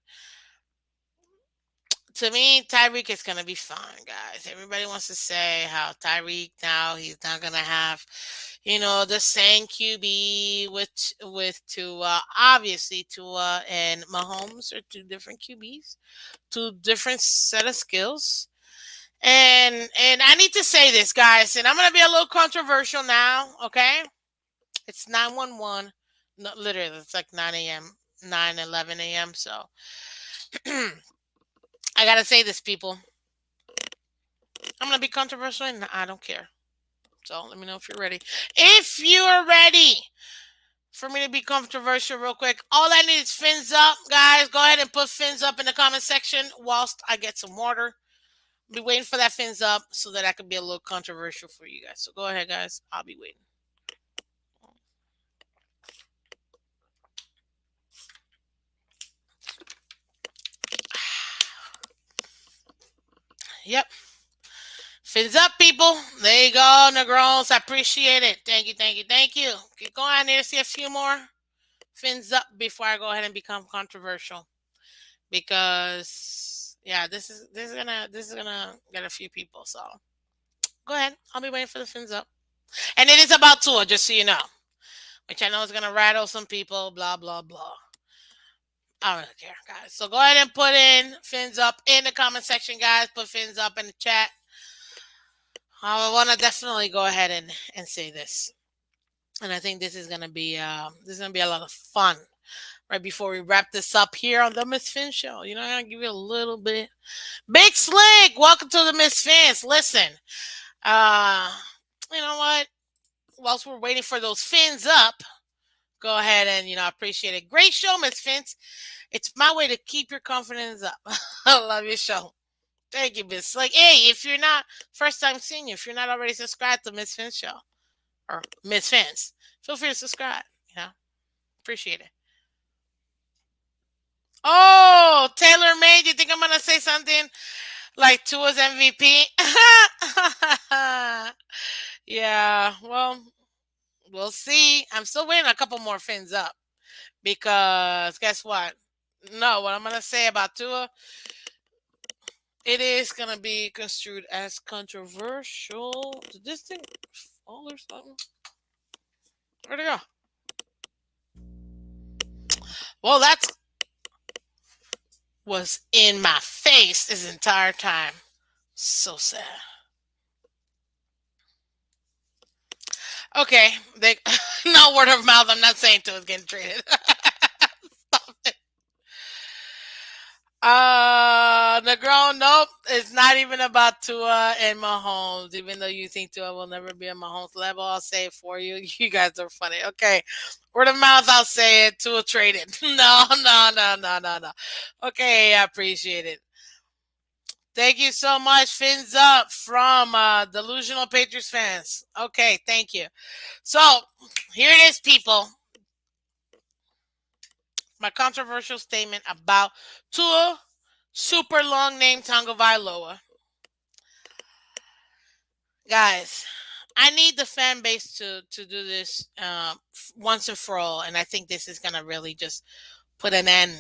A: To me, Tyreek is gonna be fine, guys. Everybody wants to say how Tyreek now he's not gonna have, the same QB with Tua. Obviously, Tua and Mahomes are two different QBs, two different set of skills. And I need to say this, guys, and I'm gonna be a little controversial now. Okay, it's 911. No, literally, it's like 9 a.m., 9:11 a.m. So. I gotta say this, people. I'm gonna be controversial, and I don't care. So let me know if you're ready. If you are ready for me to be controversial, real quick, all I need is fins up, guys. Go ahead and put fins up in the comment section whilst I get some water. Be waiting for that fins up so that I can be a little controversial for you guys. So go ahead, guys. I'll be waiting. Yep. Fins up, people. There you go, Negroes. I appreciate it. Thank you, thank you, thank you. Keep going there. See a few more fins up before I go ahead and become controversial. Because yeah, this is gonna get a few people. So go ahead. I'll be waiting for the fins up. And it is about Tua, just so you know. Which I know is gonna rattle some people. Blah blah blah. I don't really care, guys. So go ahead and put in fins up in the comment section, guys. Put fins up in the chat. I want to definitely go ahead and say this, and I think this is gonna be a lot of fun. Right before we wrap this up here on the Miss Fin Show, I'm gonna give you a little bit. Big Slick, welcome to the Miss Fins. Listen, you know what? Whilst we're waiting for those fins up, go ahead and appreciate it. Great show, Miss Fins. It's my way to keep your confidence up. I love your show. Thank you, Miss. Like, hey, if you're not first time seeing you, if you're not already subscribed to Miss Finn's show or Miss Finn's, feel free to subscribe. You know, appreciate it. Oh, tailor made. You think I'm gonna say something like Tua's MVP? Yeah. Well, we'll see. I'm still waiting a couple more fins up because guess what? No, what I'm gonna say about Tua, it is gonna be construed as controversial. Did this thing fall or something? Where'd it go? Well, that was in my face this entire time. So sad. Okay, they no word of mouth. I'm not saying Tua's getting traded. Stop it. Negron, nope. It's not even about Tua and Mahomes. Even though you think Tua will never be a Mahomes level, I'll say it for you. You guys are funny. Okay, word of mouth, I'll say it. Tua traded. No, no, no, no, no, no. Okay, I appreciate it. Thank you so much. Fins up from Delusional Patriots fans. Okay, thank you. So here it is, people. My controversial statement about Tua super long name Tagovailoa. Guys, I need the fan base to do this once and for all, and I think this is gonna really just put an end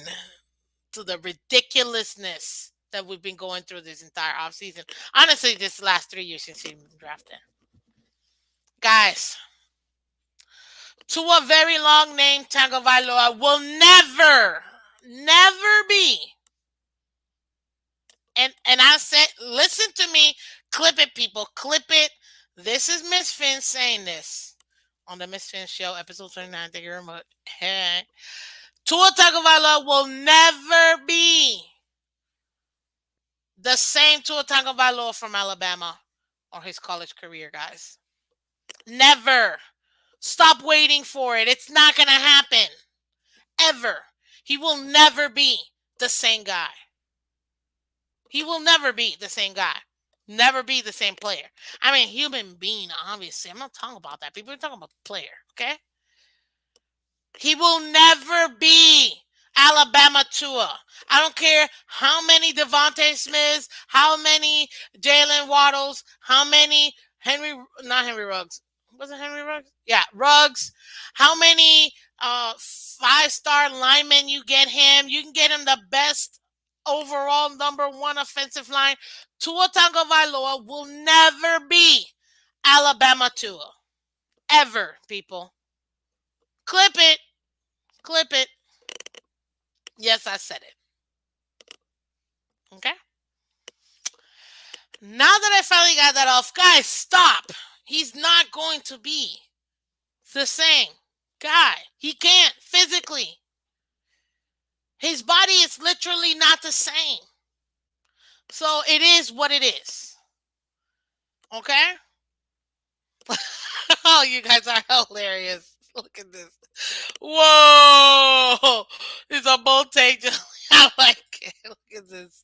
A: to the ridiculousness that we've been going through this entire offseason. Honestly, this last 3 years since he's been drafted. Guys, to a very long name, Tagovailoa will never be. And I said, listen to me, clip it, people, clip it. This is Miss Finn saying this on the Miss Finn Show, episode 29. Thank you very much. Hey. Tua Tagovailoa will never be the same Tua Tagovailoa from Alabama or his college career, guys. Never. Stop waiting for it. It's not going to happen. Ever. He will never be the same guy. He will never be the same guy. Never be the same player. I mean, human being, obviously. I'm not talking about that. People are talking about the player, okay? He will never be Alabama Tua. I don't care how many Devontae Smiths, how many Jalen Waddles, how many not Henry Ruggs. Was it Henry Ruggs? Yeah, Ruggs. How many five-star linemen you get him? You can get him the best overall number one offensive line. Tua Tagovailoa will never be Alabama Tua. Ever, people. Clip it. Clip it. Yes, I said it. Okay? Now that I finally got that off, guys, stop. He's not going to be the same guy. He can't physically. His body is literally not the same. So it is what it is. Okay? Oh, you guys are hilarious. Look at this. Whoa! It's a bold take. I like it. Look at this.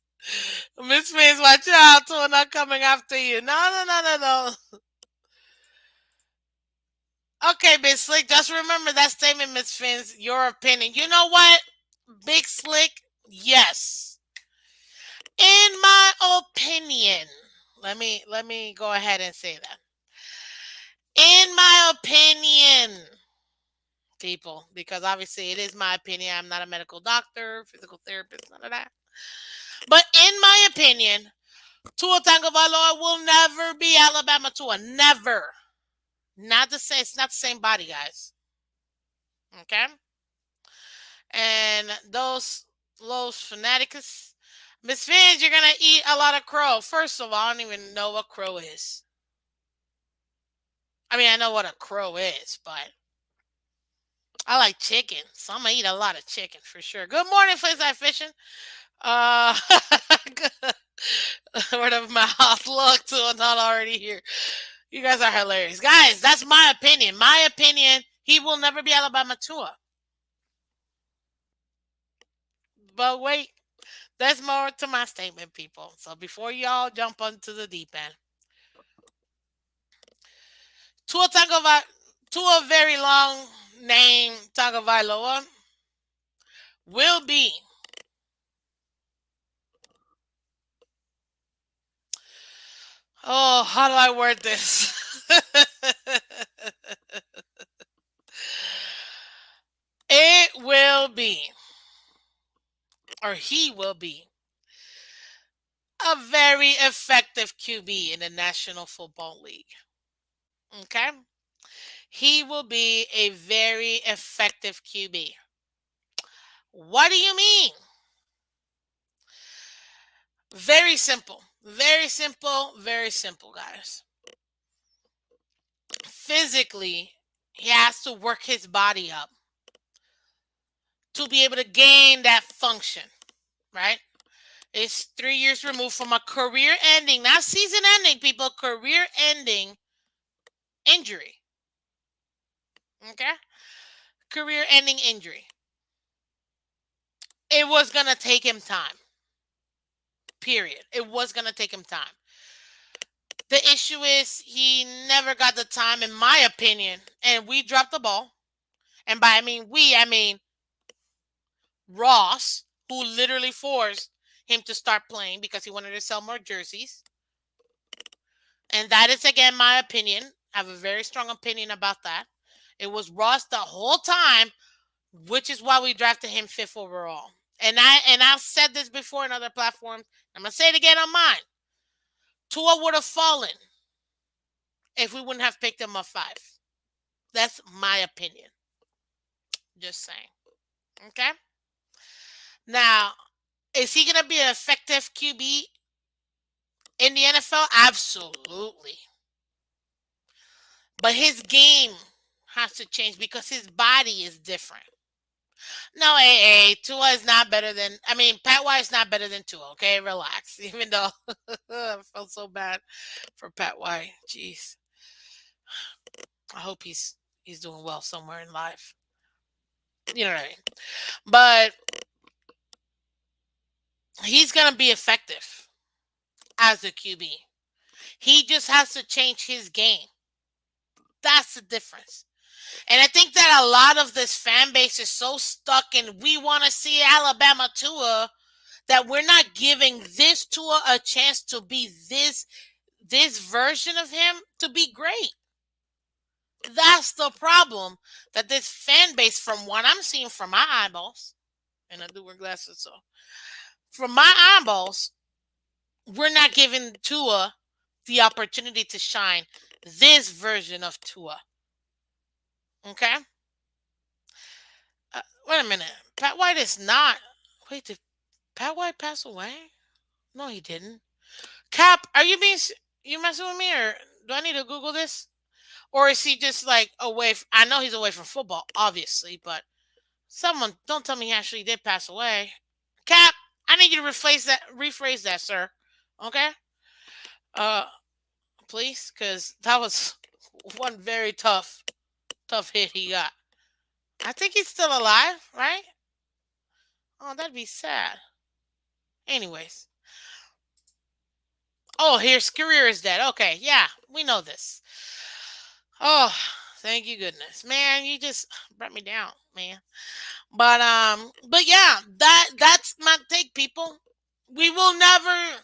A: Miss Fins, watch out. Tua not coming after you. No. Okay, Big Slick, just remember that statement, Miss Fins. Your opinion. You know what? Big Slick, yes. In my opinion, let me go ahead and say that. In my opinion, people, because obviously it is my opinion. I'm not a medical doctor, physical therapist, none of that. But in my opinion, Tua Tagovailoa will never be Alabama Tua. Never. Not the same. It's not the same body, guys. Okay? And those Fanaticus, Miss Fins, you're going to eat a lot of crow. First of all, I don't even know what crow is. I mean, I know what a crow is, but I like chicken. So I'm going to eat a lot of chicken for sure. Good morning, Fins Eye Fishing. Word of mouth. Look, to not already here. You guys are hilarious. Guys, that's my opinion. My opinion, he will never be Alabama Tua. But wait, There's more to my statement, people. So before y'all jump onto the deep end, Tua Tagovailoa, Tua very long name Tagovailoa will be how do I word this? It will be, or he will be, a very effective QB in the National Football League. Okay? He will be a very effective QB. What do you mean? Very simple. Very simple. Very simple, guys. Physically, he has to work his body up to be able to gain that function, right? It's 3 years removed from a career ending, not season ending, people, career ending injury. Okay? Career ending injury. It was going to take him time. Period. It was going to take him time. The issue is he never got the time, in my opinion, and we dropped the ball. And by I mean Ross, who literally forced him to start playing because he wanted to sell more jerseys. And that is, again, my opinion. I have a very strong opinion about that. It was Ross the whole time, which is why we drafted him 5th overall. And I've said this before in other platforms. I'm gonna say it again on mine. Tua would have fallen if we wouldn't have picked him up 5. That's my opinion. Just saying. Okay. Now, is he gonna be an effective QB in the NFL? Absolutely. But his game has to change because his body is different. No, Tua is not better than. Pat White is not better than Tua. Okay, relax. Even though I felt so bad for Pat White. Jeez, I hope he's doing well somewhere in life. You know what I mean? But he's gonna be effective as a QB. He just has to change his game. That's the difference. And I think that a lot of this fan base is so stuck in we want to see Alabama Tua that we're not giving this Tua a chance to be this version of him to be great. That's the problem that this fan base, from what I'm seeing from my eyeballs, and I do wear glasses, so from my eyeballs, we're not giving Tua the opportunity to shine this version of Tua. Okay? Wait a minute. Pat White is not. Wait, did Pat White pass away? No, he didn't. Cap, are you you messing with me, or do I need to Google this? Or is he just like away? I know he's away from football, obviously, but someone don't tell me he actually did pass away. Cap, I need you to rephrase that, sir. Okay? Uh, please, because that was one very tough hit he got. I think he's still alive, right? Oh, that'd be sad. Anyways. Oh, his career is dead. Okay, yeah, we know this. Oh, thank you goodness. Man, you just brought me down, man. But yeah, that's my take, people. We will never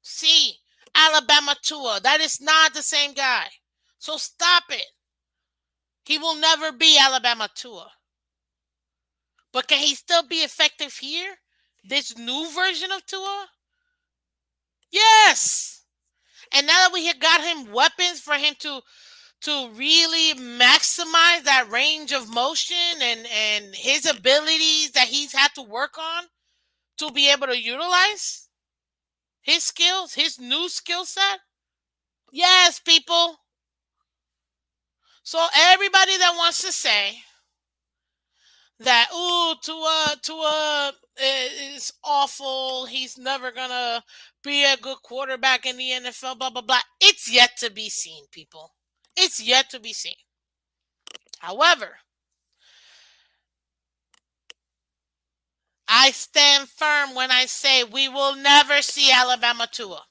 A: see Alabama Tua. That is not the same guy. So stop it. He will never be Alabama Tua. But can he still be effective here? This new version of Tua? Yes. And now that we have got him weapons for him to really maximize that range of motion and his abilities that he's had to work on to be able to utilize his skills, his new skill set. Yes, people. So everybody that wants to say that Tua is awful, he's never gonna be a good quarterback in the NFL, blah blah blah. It's yet to be seen, people. It's yet to be seen. However, I stand firm when I say we will never see Alabama Tua.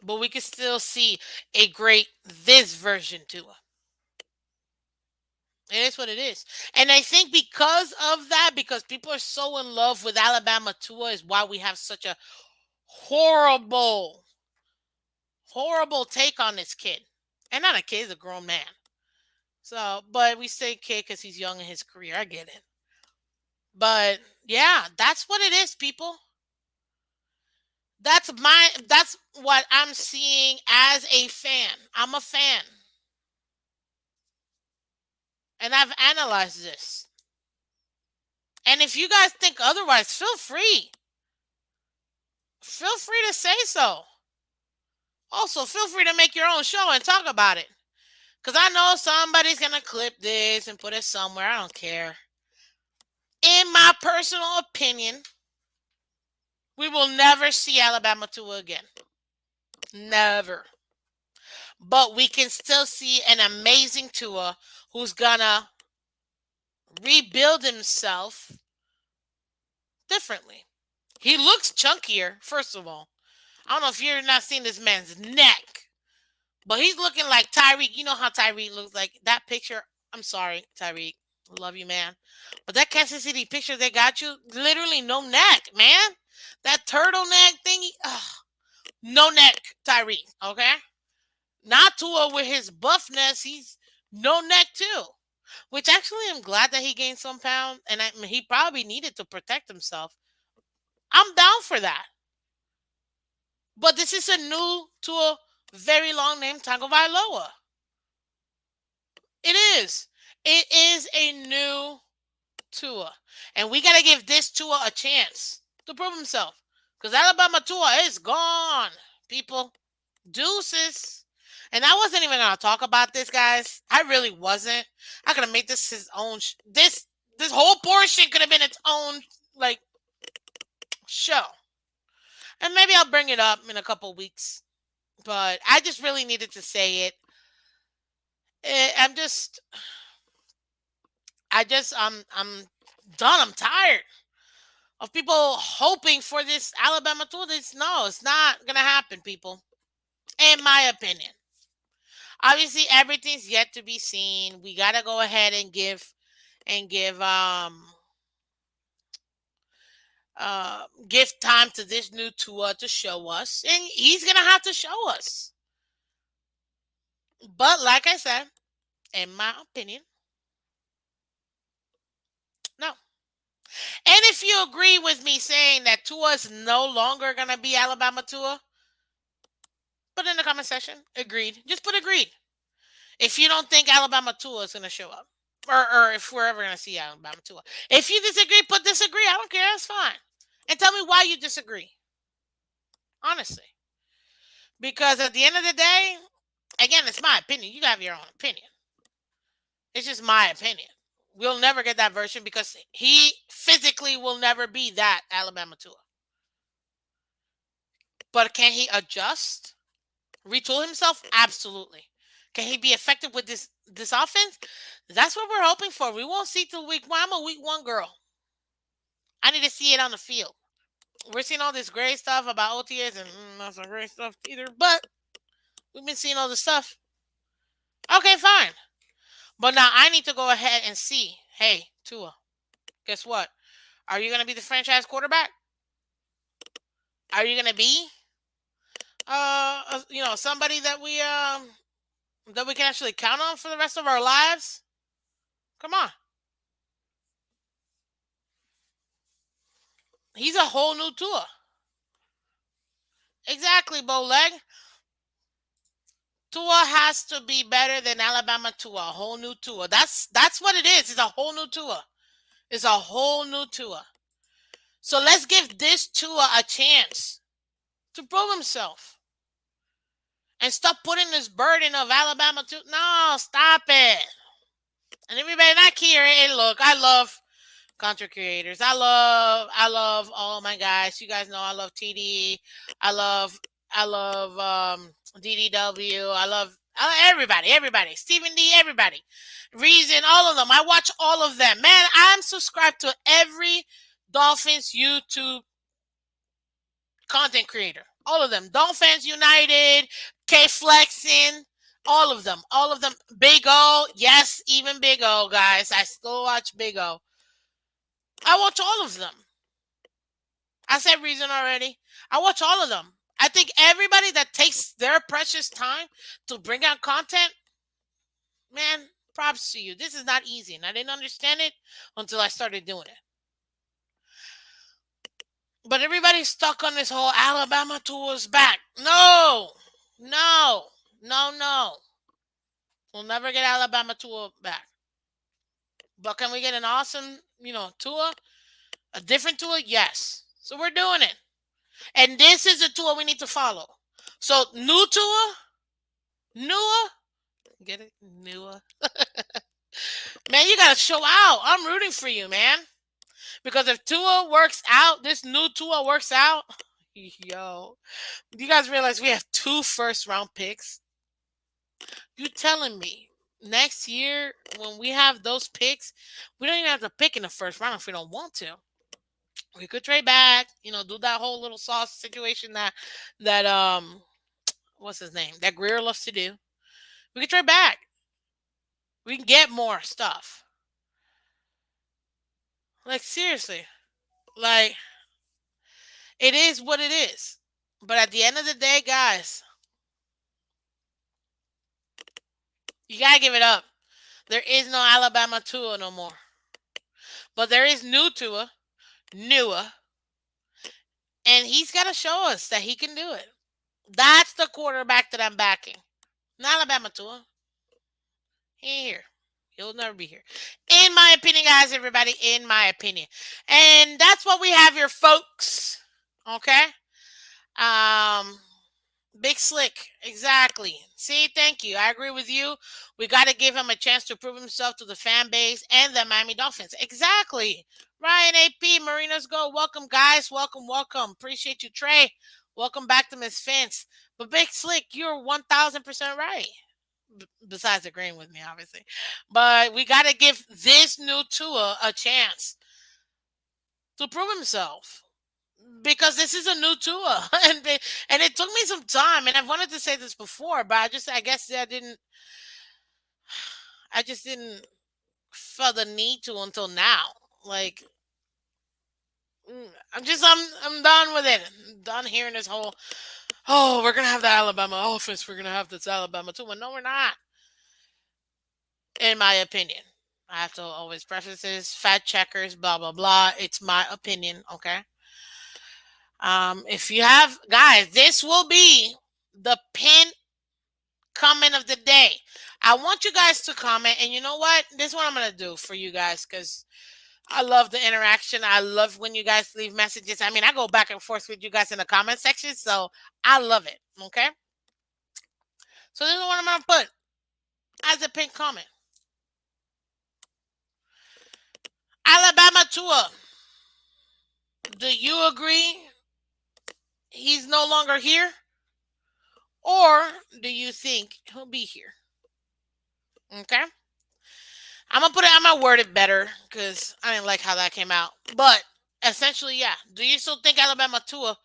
A: But we can still see a great this version Tua. It is what it is. And I think because of that, because people are so in love with Alabama Tua, is why we have such a horrible, horrible take on this kid. And not a kid, he's a grown man. So, but we say kid because he's young in his career. I get it. But yeah, that's what it is, people. That's what I'm seeing as a fan. I'm a fan. And I've analyzed this. And if you guys think otherwise, feel free. Feel free to say so. Also, feel free to make your own show and talk about it. Because I know somebody's going to clip this and put it somewhere. I don't care. In my personal opinion, we will never see Alabama Tua again. Never. But we can still see an amazing Tua who's going to rebuild himself differently. He looks chunkier, first of all. I don't know if you're not seeing this man's neck, but he's looking like Tyreek. You know how Tyreek looks like. That picture, I'm sorry, Tyreek. Love you, man. But that Kansas City picture they got you, literally no neck, man. That turtleneck thingy, no neck, Tyreek, okay? Not Tua with his buffness, he's no neck too. Which actually, I'm glad that he gained some pound, and he probably needed to protect himself. I'm down for that. But this is a new to a very long name, Tagovailoa. It is. It is a new Tua. And we got to give this Tua a chance to prove himself. Because Alabama Tua is gone, people. Deuces. And I wasn't even going to talk about this, guys. I really wasn't. I could have made this his own. This whole portion could have been its own, like, show. And maybe I'll bring it up in a couple weeks. But I just really needed to say it. I'm just, I'm done. I'm tired of people hoping for this Alabama tool. No, it's not gonna happen, people. In my opinion, obviously everything's yet to be seen. We gotta go ahead and give time to this new Tua to show us, and he's gonna have to show us. But like I said, in my opinion, no. And if you agree with me saying that Tua is no longer gonna be Alabama Tua, put it in the comment section. Agreed. Just put agreed. If you don't think Alabama Tua is gonna show up, or if we're ever gonna see Alabama Tua, if you disagree, put disagree. I don't care. That's fine. And tell me why you disagree. Honestly, because at the end of the day, again, it's my opinion. You have your own opinion. It's just my opinion. We'll never get that version because he physically will never be that Alabama Tua. But can he adjust? Retool himself? Absolutely. Can he be effective with this offense? That's what we're hoping for. We won't see till week one. I'm a week one girl. I need to see it on the field. We're seeing all this great stuff about OTAs and not some great stuff either. But we've been seeing all this stuff. Okay, fine. But now I need to go ahead and see. Hey, Tua, guess what? Are you gonna be the franchise quarterback? Are you gonna be somebody that we can actually count on for the rest of our lives? Come on. He's a whole new Tua. Exactly, Bowleg. Tua has to be better than Alabama Tua. A whole new Tua. That's what it is. It's a whole new Tua. It's a whole new Tua. So let's give this Tua a chance to prove himself. And stop putting this burden of Alabama Tua. No, stop it. And everybody not here. Hey, look, I love content creators. I love all my guys. You guys know I love TD. I love DDW. Everybody. Stephen D, everybody. Reason, all of them. I watch all of them. Man, I'm subscribed to every Dolphins YouTube content creator. All of them. Dolphins United, K Flexin, all of them. All of them. Big O. Yes, even Big O, guys. I still watch Big O. I watch all of them. I said Reason already. I watch all of them. I think everybody that takes their precious time to bring out content, man, props to you. This is not easy. And I didn't understand it until I started doing it. But everybody's stuck on this whole Alabama tour's back. No, no, no. We'll never get Alabama tour back. But can we get an awesome, tour? A different tour? Yes. So we're doing it. And this is a tour we need to follow. So new tour? Newer? Get it? Newer. Man, you gotta show out. I'm rooting for you, man. Because if Tua works out, this new Tua works out, yo, you guys realize we have 2 first-round picks? You telling me next year when we have those picks, we don't even have to pick in the first round if we don't want to. We could trade back, do that whole little sauce situation that what's his name? That Greer loves to do. We could trade back. We can get more stuff. Like seriously. Like it is what it is. But at the end of the day, guys, you gotta give it up. There is no Alabama Tua no more. But there is new Tua, newer, and he's gotta show us that he can do it. That's the quarterback that I'm backing. Not Alabama Tua. He ain't here. He'll never be here. In my opinion, guys, everybody, in my opinion. And that's what we have here, folks. Okay? Big Slick, exactly. See, thank you. I agree with you. We got to give him a chance to prove himself to the fan base and the Miami Dolphins. Exactly. Ryan AP, Marinos Go. Welcome, guys. Welcome. Appreciate you, Trey. Welcome back to Miss Phins. But Big Slick, you're 1,000% right. Besides agreeing with me, obviously. But we got to give this new Tua a chance to prove himself. Because this is a new tour, and it took me some time, and I've wanted to say this before, but I just didn't feel the need to until now. Like, I'm done with it. I'm done hearing this whole, oh, we're gonna have the Alabama offense, we're gonna have this Alabama tour. No, we're not. In my opinion, I have to always preface this: fact checkers, blah blah blah. It's my opinion, okay. If you have guys, this will be the pin comment of the day. I want you guys to comment, and you know what? This is what I'm gonna do for you guys because I love the interaction. I love when you guys leave messages. I mean, I go back and forth with you guys in the comment section, so I love it. Okay. So this is what I'm gonna put as a pin comment. Alabama Tua. Do you agree he's no longer here? Or do you think he'll be here? Okay. I'm gonna word it better because I didn't like how that came out. But essentially, yeah. Do you still think Alabama Tua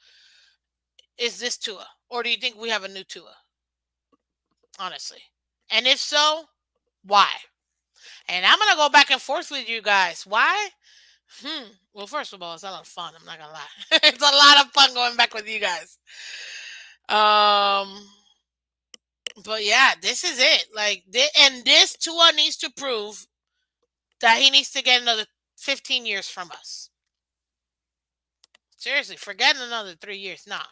A: is this Tua? Or do you think we have a new Tua? Honestly. And if so, why? And I'm gonna go back and forth with you guys. Why? Well, first of all, it's a lot of fun. I'm not gonna lie. It's a lot of fun going back with you guys. But yeah, this is it. Like, and this Tua needs to prove that he needs to get another 15 years from us. Seriously, forget another 3 years. Nah,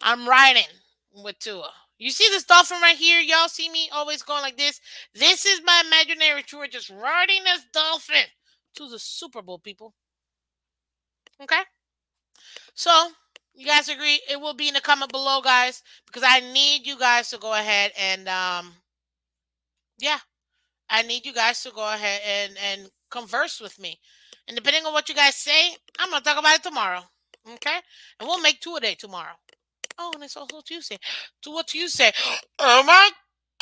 A: I'm riding with Tua. You see this dolphin right here? Y'all see me always going like this? This is my imaginary tour, just riding this dolphin to the Super Bowl, people. Okay? So, you guys agree? It will be in the comment below, guys, because I need you guys to go ahead and, yeah, I need you guys to go ahead and converse with me. And depending on what you guys say, I'm going to talk about it tomorrow. Okay? And we'll make two a day tomorrow. Oh, and it's also Tuesday. To what Tuesday? Oh my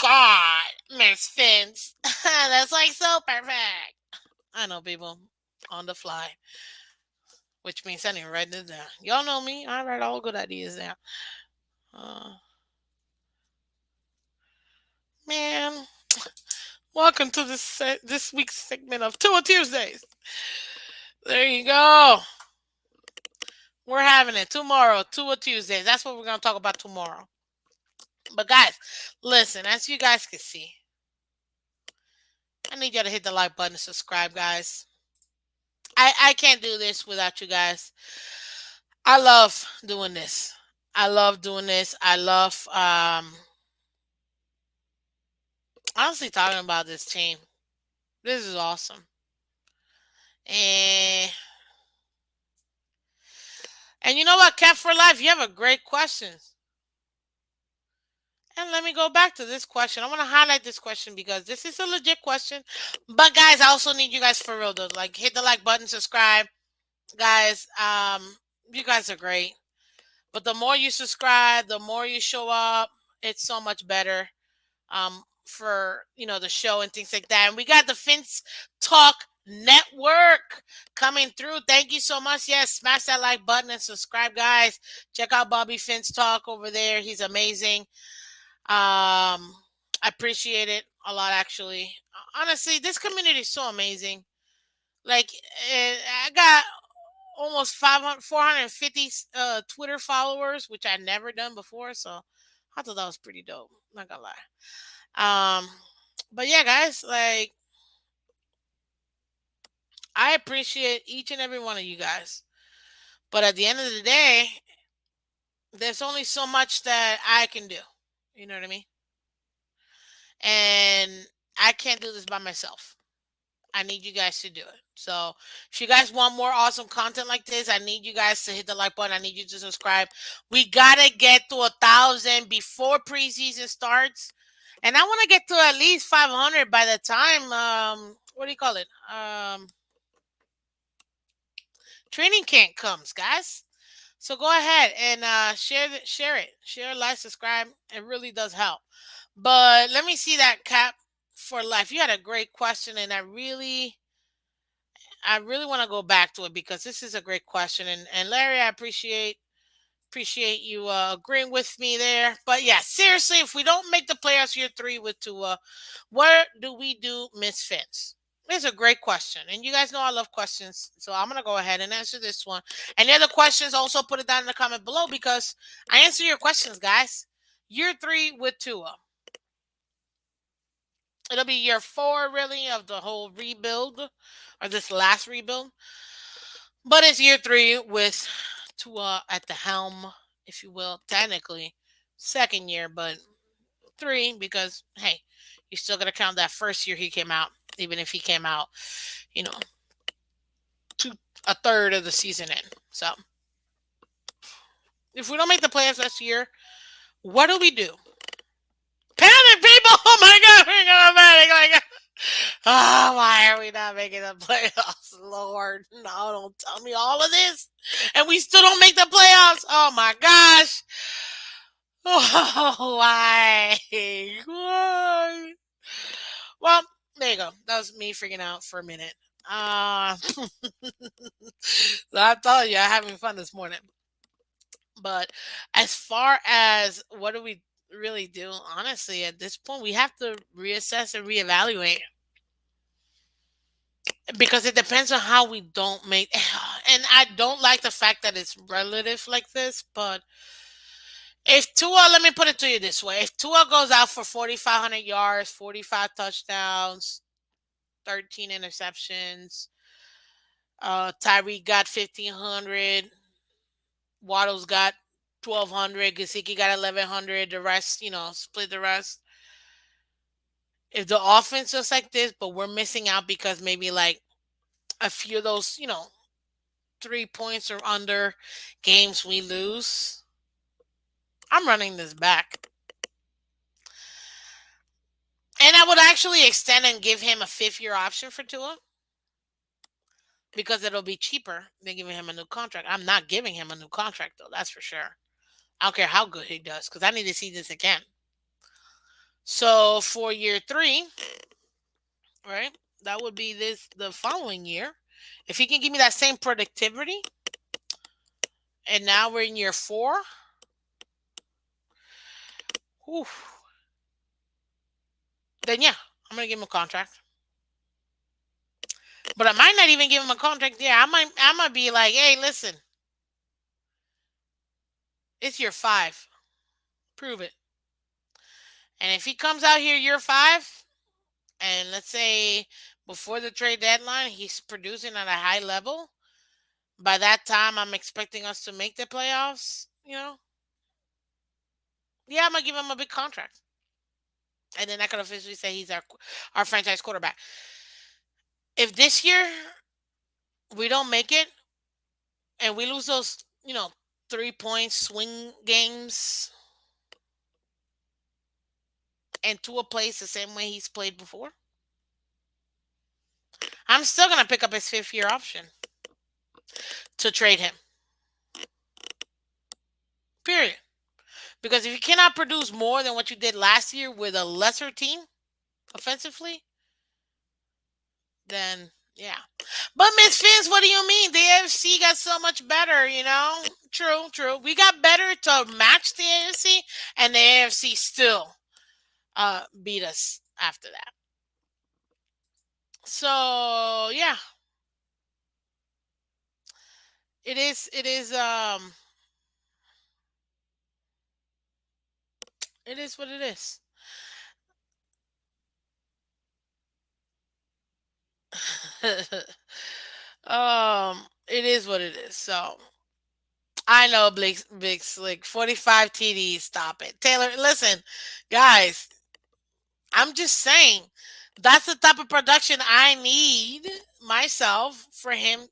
A: God, Miss Phins. That's like so perfect. I know people on the fly, which means I didn't write it down. Y'all know me. I write all good ideas down. Uh, man, welcome to this week's segment of Two Tuesdays. There you go. We're having it tomorrow, Two Tuesdays. That's what we're gonna talk about tomorrow. But guys, listen. As you guys can see, I need y'all to hit the like button and subscribe, guys. I can't do this without you guys. I love doing this. I love doing this. I love honestly talking about this team. This is awesome. And you know what, Cat for Life, you have a great question. And let me go back to this question. I want to highlight this question because this is a legit question. But guys, I also need you guys for real though. Like hit the like button, subscribe. Guys, you guys are great. But the more you subscribe, the more you show up, it's so much better. For the show and things like that. And we got the Phins Talk Network coming through. Thank you so much. Yes, smash that like button and subscribe, guys. Check out Bobby Phins Talk over there. He's amazing. I appreciate it a lot, actually. Honestly, this community is so amazing. Like, I got almost 500, 450 Twitter followers, which I'd never done before. So I thought that was pretty dope. Not gonna lie. But yeah, guys, like I appreciate each and every one of you guys. But at the end of the day, there's only so much that I can do. You know what I mean? And I can't do this by myself. I need you guys to do it. So if you guys want more awesome content like this, I need you guys to hit the like button. I need you to subscribe. We gotta get to 1,000 before preseason starts. And I want to get to at least 500 by the time what do you call it? Training camp comes, guys. So go ahead and share, like, subscribe. It really does help. But let me see that Cap for Life. You had a great question, and I really want to go back to it because this is a great question. And Larry, I appreciate you agreeing with me there. But yeah, seriously, if we don't make the playoffs year 3 with Tua, what do we do, Miss Fitz? It's a great question, and you guys know I love questions, so I'm gonna go ahead and answer this one. Any other questions? Also, put it down in the comment below because I answer your questions, guys. Year 3 with Tua. It'll be year 4, really, of the whole rebuild, or this last rebuild. But it's year 3 with Tua at the helm, if you will. Technically, second year, but 3 because hey, you still gotta count that first year he came out, even if he came out, you know, a third of the season in. So if we don't make the playoffs this year, what do we do? Panic, people! Oh my god, we're gonna panic! Like, oh, why are we not making the playoffs? Lord, no, don't tell me all of this, and we still don't make the playoffs. Oh my gosh! Oh, why? Why? Well, there you go. That was me freaking out for a minute. So I told you I'm having fun this morning. But as far as what do we really do, honestly, at this point, we have to reassess and reevaluate because it depends on how we don't make. And I don't like the fact that it's relative like this, but if Tua, let me put it to you this way: if Tua goes out for 4,500 yards, 45 touchdowns, 13 interceptions, Tyreek got 1,500, Waddle's got 1,200, Gesicki got 1,100. The rest, split the rest. If the offense is like this, but we're missing out because maybe like a few of those, 3 points or under games we lose, I'm running this back. And I would actually extend and give him a 5th-year option for Tua because it'll be cheaper than giving him a new contract. I'm not giving him a new contract, though. That's for sure. I don't care how good he does because I need to see this again. So for year three, right? That would be the following year. If he can give me that same productivity, and now we're in year four, whew, then yeah, I'm gonna give him a contract. But I might not even give him a contract. Yeah, I might be like, hey, listen, it's year five. Prove it. And if he comes out here year five, and let's say before the trade deadline, he's producing at a high level, by that time, I'm expecting us to make the playoffs. Yeah, I'm gonna give him a big contract, and then I can officially say he's our franchise quarterback. If this year we don't make it and we lose those, 3 point swing games, and Tua plays the same way he's played before, I'm still gonna pick up his 5th year option to trade him. Period. Because if you cannot produce more than what you did last year with a lesser team offensively, then yeah. But Miss Fins, what do you mean? The AFC got so much better. True, true. We got better to match the AFC, and the AFC still beat us after that. So yeah, it is what it is. It is what it is. So I know Big Slick, 45 TDs. Stop it, Taylor. Listen, guys, I'm just saying that's the type of production I need myself for him.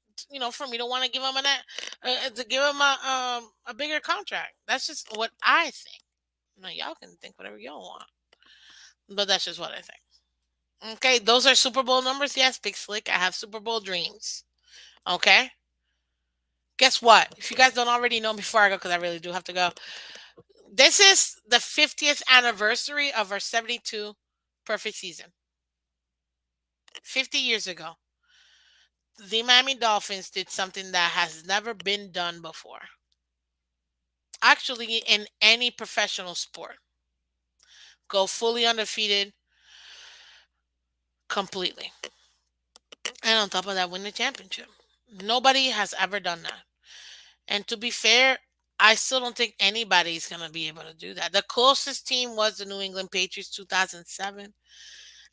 A: For me to want to give him a bigger contract. That's just what I think. Now y'all can think whatever y'all want, but that's just what I think. Okay, those are Super Bowl numbers. Yes, Big Slick. I have Super Bowl dreams. Okay. Guess what? If you guys don't already know before I go, because I really do have to go, this is the 50th anniversary of our 72 perfect season. 50 years ago, the Miami Dolphins did something that has never been done before. Actually, in any professional sport, go fully undefeated completely. And on top of that, win the championship. Nobody has ever done that. And to be fair, I still don't think anybody's going to be able to do that. The closest team was the New England Patriots 2007.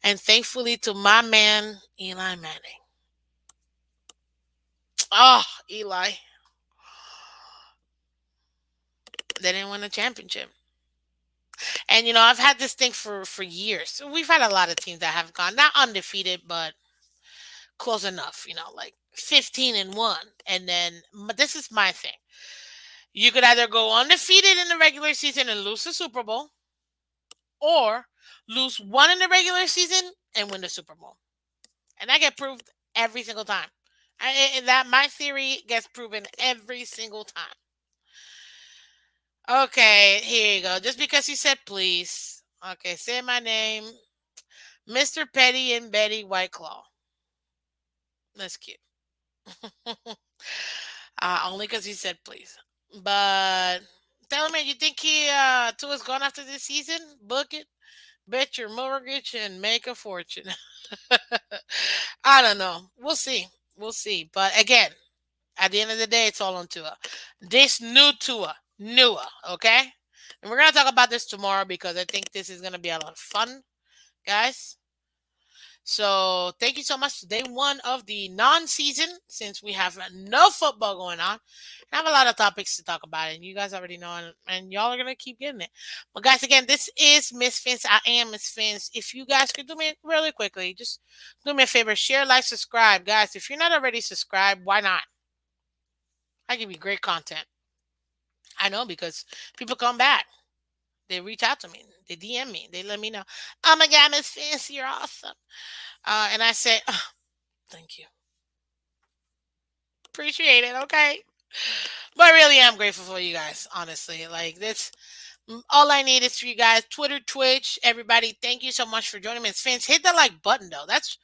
A: And thankfully to my man, Eli Manning. Oh, Eli. They didn't win a championship. And I've had this thing for years. So we've had a lot of teams that have gone not undefeated, but close enough. Like 15-1, and then. But this is my thing. You could either go undefeated in the regular season and lose the Super Bowl, or lose one in the regular season and win the Super Bowl, and that get proved every single time. That my theory gets proven every single time. Okay, here you go. Just because you said please. Okay, say my name. Mr. Petty and Betty Whiteclaw. That's cute. Only because he said please. But tell me, you think Tua's gone after this season? Book it, bet your mortgage, and make a fortune. I don't know. We'll see. We'll see. But again, at the end of the day, it's all on Tua. This new Tua, newer, okay? And we're gonna talk about this tomorrow because I think this is gonna be a lot of fun, guys. So thank you so much. Day one of the non-season, since we have no football going on. I have a lot of topics to talk about, and you guys already know, and y'all are gonna keep getting it. But guys, again, this is Miss Phins. I am Miss Phins. If you guys could do me really quickly, just do me a favor, share, like, subscribe, guys. If you're not already subscribed, why not? I give you great content. I know because people come back. They reach out to me. They DM me. They let me know. Oh my God, Miss Phins, you're awesome. And I say, oh, thank you. Appreciate it. Okay. But I really am grateful for you guys, honestly. Like this, All I need is for you guys, Twitter, Twitch, everybody. Thank you so much for joining me. Fans, hit the like button though. That's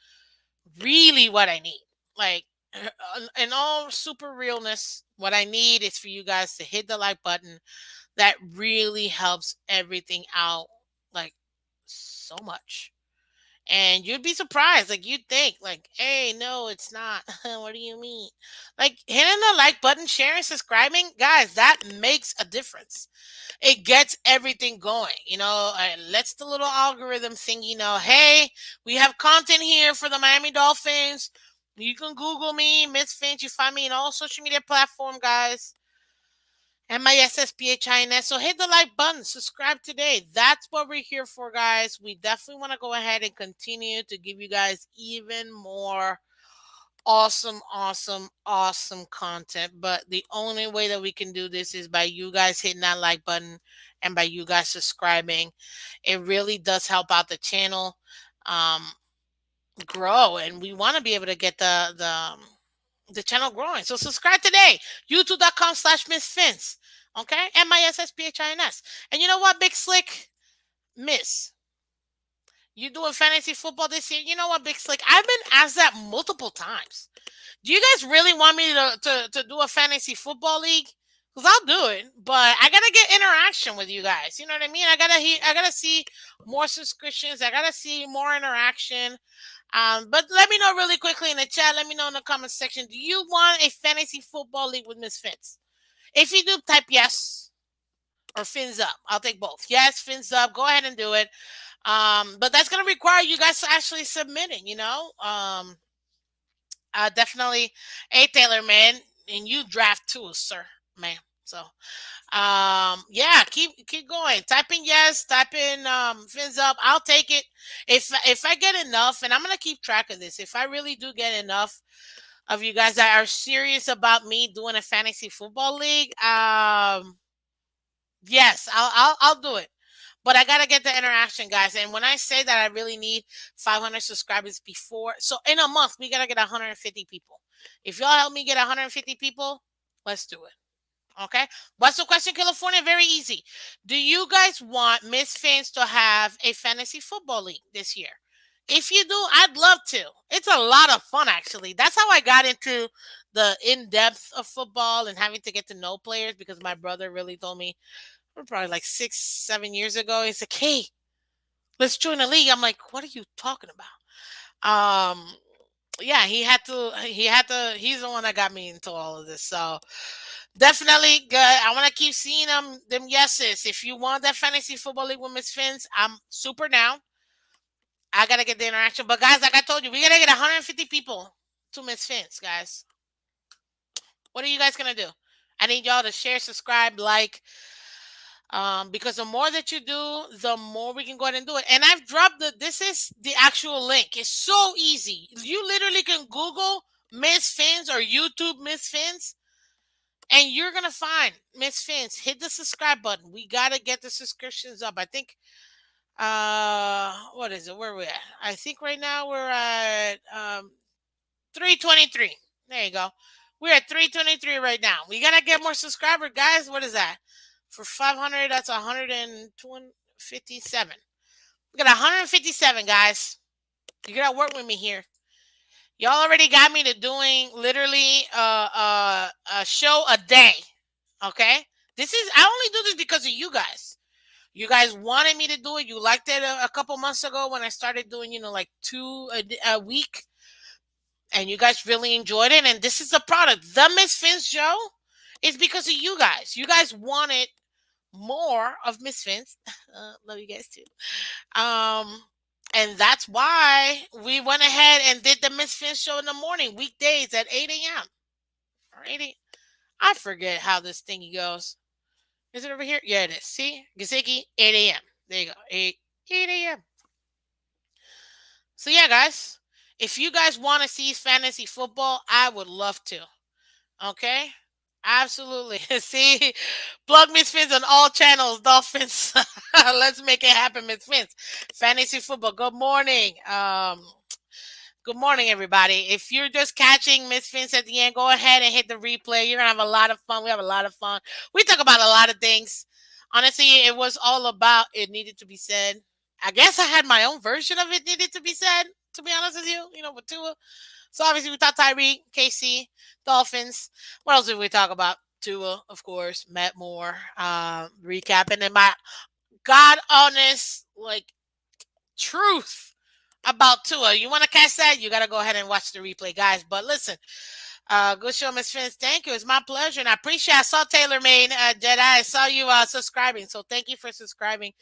A: really what I need. Like, in all super realness, what I need is for you guys to hit the like button. That really helps everything out, like, so much. And you'd be surprised. Like, you'd think, like, hey, no, it's not. What do you mean? Like, hitting the like button, sharing, subscribing, guys, that makes a difference. It gets everything going. It lets the little algorithm thingy know, hey, we have content here for the Miami Dolphins. You can Google me, Miss Finch. You find me in all social media platform, guys. MISSPHINS. So hit the like button, subscribe today. That's what we're here for, guys. We definitely want to go ahead and continue to give you guys even more awesome, awesome, awesome content. But the only way that we can do this is by you guys hitting that like button and by you guys subscribing. It really does help out the channel um, grow, and we want to be able to get the channel growing. So subscribe today. YouTube.com/MissFins. Okay? MISSPHINS. And you know what, Big Slick? Miss. You doing fantasy football this year? You know what, Big Slick? I've been asked that multiple times. Do you guys really want me to do a fantasy football league? Because I'll do it, but I gotta get interaction with you guys. You know what I mean? I gotta see more subscriptions. I gotta see more interaction. But let me know really quickly in the chat. Let me know in the comment section. Do you want a fantasy football league with Miss Fitz? If you do, type yes or fins up. I'll take both. Yes, fins up. Go ahead and do it. But that's gonna require you guys to actually submitting. Definitely. Hey, Taylor, man, and you draft too, sir, man. So, yeah, keep going. Type in yes, type in fins up. I'll take it. If I get enough, and I'm gonna keep track of this. If I really do get enough of you guys that are serious about me doing a fantasy football league, yes, I'll do it. But I gotta get the interaction, guys. And when I say that, I really need 500 subscribers before. So in a month, we gotta get 150 people. If y'all help me get 150 people, let's do it. Okay. What's the question, California? Very easy. Do you guys want Miss Fans to have a fantasy football league this year? If you do, I'd love to. It's a lot of fun, actually. That's how I got into the in depth of football and having to get to know players because my brother really told me probably like 6, 7 years ago. He's like, hey, let's join a league. I'm like, what are you talking about? Yeah, he's the one that got me into all of this. So definitely good. I want to keep seeing them yeses. If you want that fantasy football league with Miss Fins, I'm super down. I gotta get the interaction. But guys, like I told you, we gotta get 150 people to Miss Fins, guys. What are you guys gonna do? I need y'all to share, subscribe, like, because the more that you do, the more we can go ahead and do it. And I've dropped this is the actual link. It's so easy. You literally can Google Miss Fins or YouTube Miss Fins, and you're gonna find Miss Fins. Hit the subscribe button. We gotta get the subscriptions up. I think what is it? Where are we at? I think right now we're at 323. There you go. We're at 323 right now. We gotta get more subscribers, guys. What is that? For 500, that's 157. We got 157, guys. You gotta work with me here. Y'all already got me to doing literally a show a day. Okay, I only do this because of you guys. You guys wanted me to do it. You liked it a couple months ago when I started doing, like two a week, and you guys really enjoyed it. And this is the product. The Miss Fins show is because of you guys. You guys wanted more of Miss Fins. Love you guys too. And that's why we went ahead and did the Miss Fins show in the morning, weekdays at 8 a.m. or 8 a.m. I forget how this thingy goes. Is it over here? Yeah, it is. See? Gaziki, 8 a.m. There you go. 8 a.m. So yeah, guys. If you guys want to see fantasy football, I would love to. Okay? Absolutely. See, plug Miss Fins on all channels, Dolphins. Let's make it happen, Miss Fins. Fantasy football. Good morning. Good morning, everybody. If you're just catching Miss Fins at the end, go ahead and hit the replay. You're gonna have a lot of fun. We have a lot of fun. We talk about a lot of things. Honestly, it was all about it needed to be said. I guess I had my own version of it needed to be said, to be honest with you, with Tua. So obviously we talked Tyreek, KC, Dolphins. What else did we talk about? Tua, of course, Matt Moore, recapping and my God honest truth about Tua. You want to catch that? You got to go ahead and watch the replay, guys. But listen, good show, Miss Phins. Thank you. It's my pleasure. And I appreciate I saw Taylor Made Jedi. I saw you subscribing. So thank you for subscribing.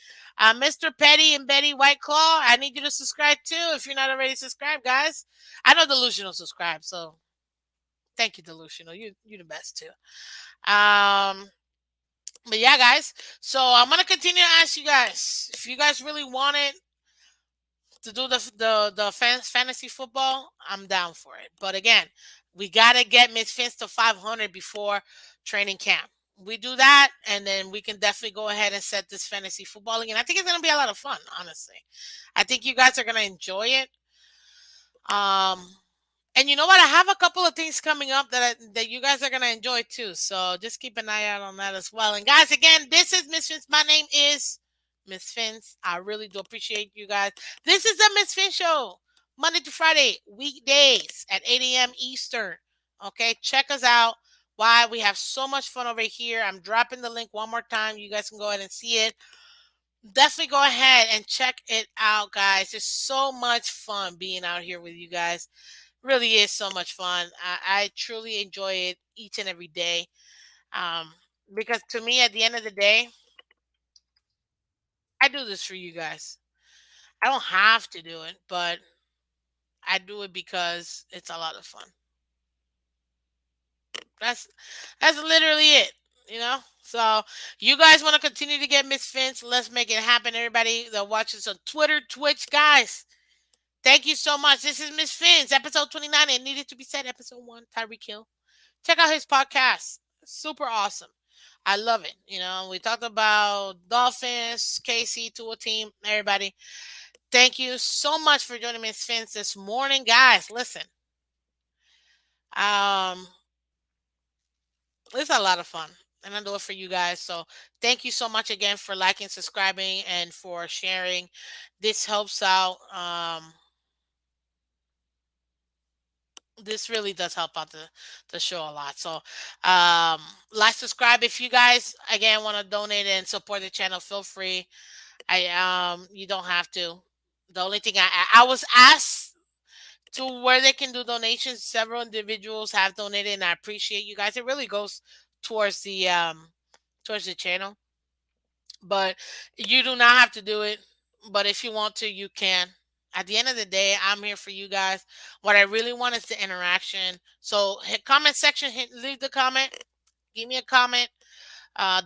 A: Mr. Petty and Betty White Claw, I need you to subscribe too if you're not already subscribed, guys. I know Delusional subscribe, so thank you, Delusional. You're the best too. But yeah, guys. So I'm gonna continue to ask you guys if you guys really want it to do the fantasy football, I'm down for it. But again, we gotta get Miss Fins to 500 before training camp. We do that, and then we can definitely go ahead and set this fantasy football again. I think it's gonna be a lot of fun, honestly. I think you guys are gonna enjoy it. Um, and you know what? I have a couple of things coming up that you guys are gonna enjoy too. So just keep an eye out on that as well. And guys, again, this is Miss Fins. My name is Miss Fins. I really do appreciate you guys. This is the Miss Fins Show, Monday to Friday, weekdays at 8 a.m. Eastern. Okay, check us out. Why we have so much fun over here. I'm dropping the link one more time. You guys can go ahead and see it. Definitely go ahead and check it out, guys. It's so much fun being out here with you guys. Really is so much fun. I truly enjoy it each and every day. Um, because to me, at the end of the day, I do this for you guys. I don't have to do it, but I do it because it's a lot of fun. That's that's literally it, you know. So you guys want to continue to get Miss Fins? Let's make it happen. Everybody that watches on Twitter, Twitch, guys. Thank you so much. This is Miss Fins, episode 29. It needed to be said, episode 1, Tyreek Hill. Check out his podcast. Super awesome. I love it. We talked about Dolphins, KC, to a team, everybody. Thank you so much for joining Miss Fins this morning, guys. Listen, um, it's a lot of fun, and I do it for you guys. So thank you so much again for liking, subscribing, and for sharing. This helps out. This really does help out the show a lot. So like, subscribe. If you guys again want to donate and support the channel, feel free. You don't have to. The only thing I was asked to where they can do donations. Several individuals have donated, and I appreciate you guys. It really goes towards the channel, but you do not have to do it. But if you want to, you can. At the end of the day, I'm here for you guys. What I really want is the interaction. So hit comment section, leave the comment, give me a comment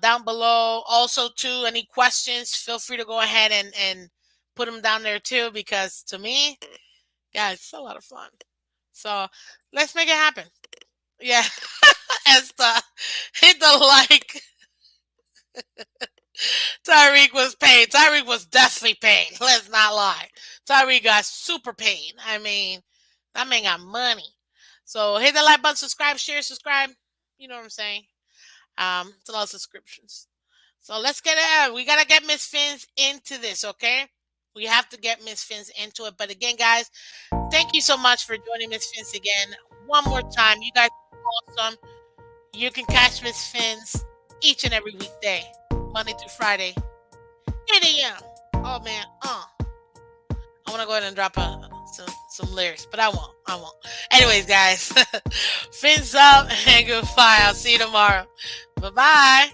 A: down below. Also, too, any questions, feel free to go ahead and put them down there too, because to me, guys, it's a lot of fun. So let's make it happen. Yeah. Esther, hit the like. Tyreek was paid. Tyreek was definitely paid. Let's not lie. Tyreek got super paid. I mean, that man got money. So hit the like button, subscribe, share, subscribe. You know what I'm saying? It's a lot of subscriptions. So let's get it out. We gotta get Miss Fins into this, okay? We have to get Miss Fins into it. But again, guys, thank you so much for joining Miss Fins again. One more time. You guys are awesome. You can catch Miss Fins each and every weekday, Monday through Friday, 8 a.m. Oh man, I want to go ahead and drop some lyrics, but I won't. I won't. Anyways, guys, fins up and goodbye. I'll see you tomorrow. Bye bye.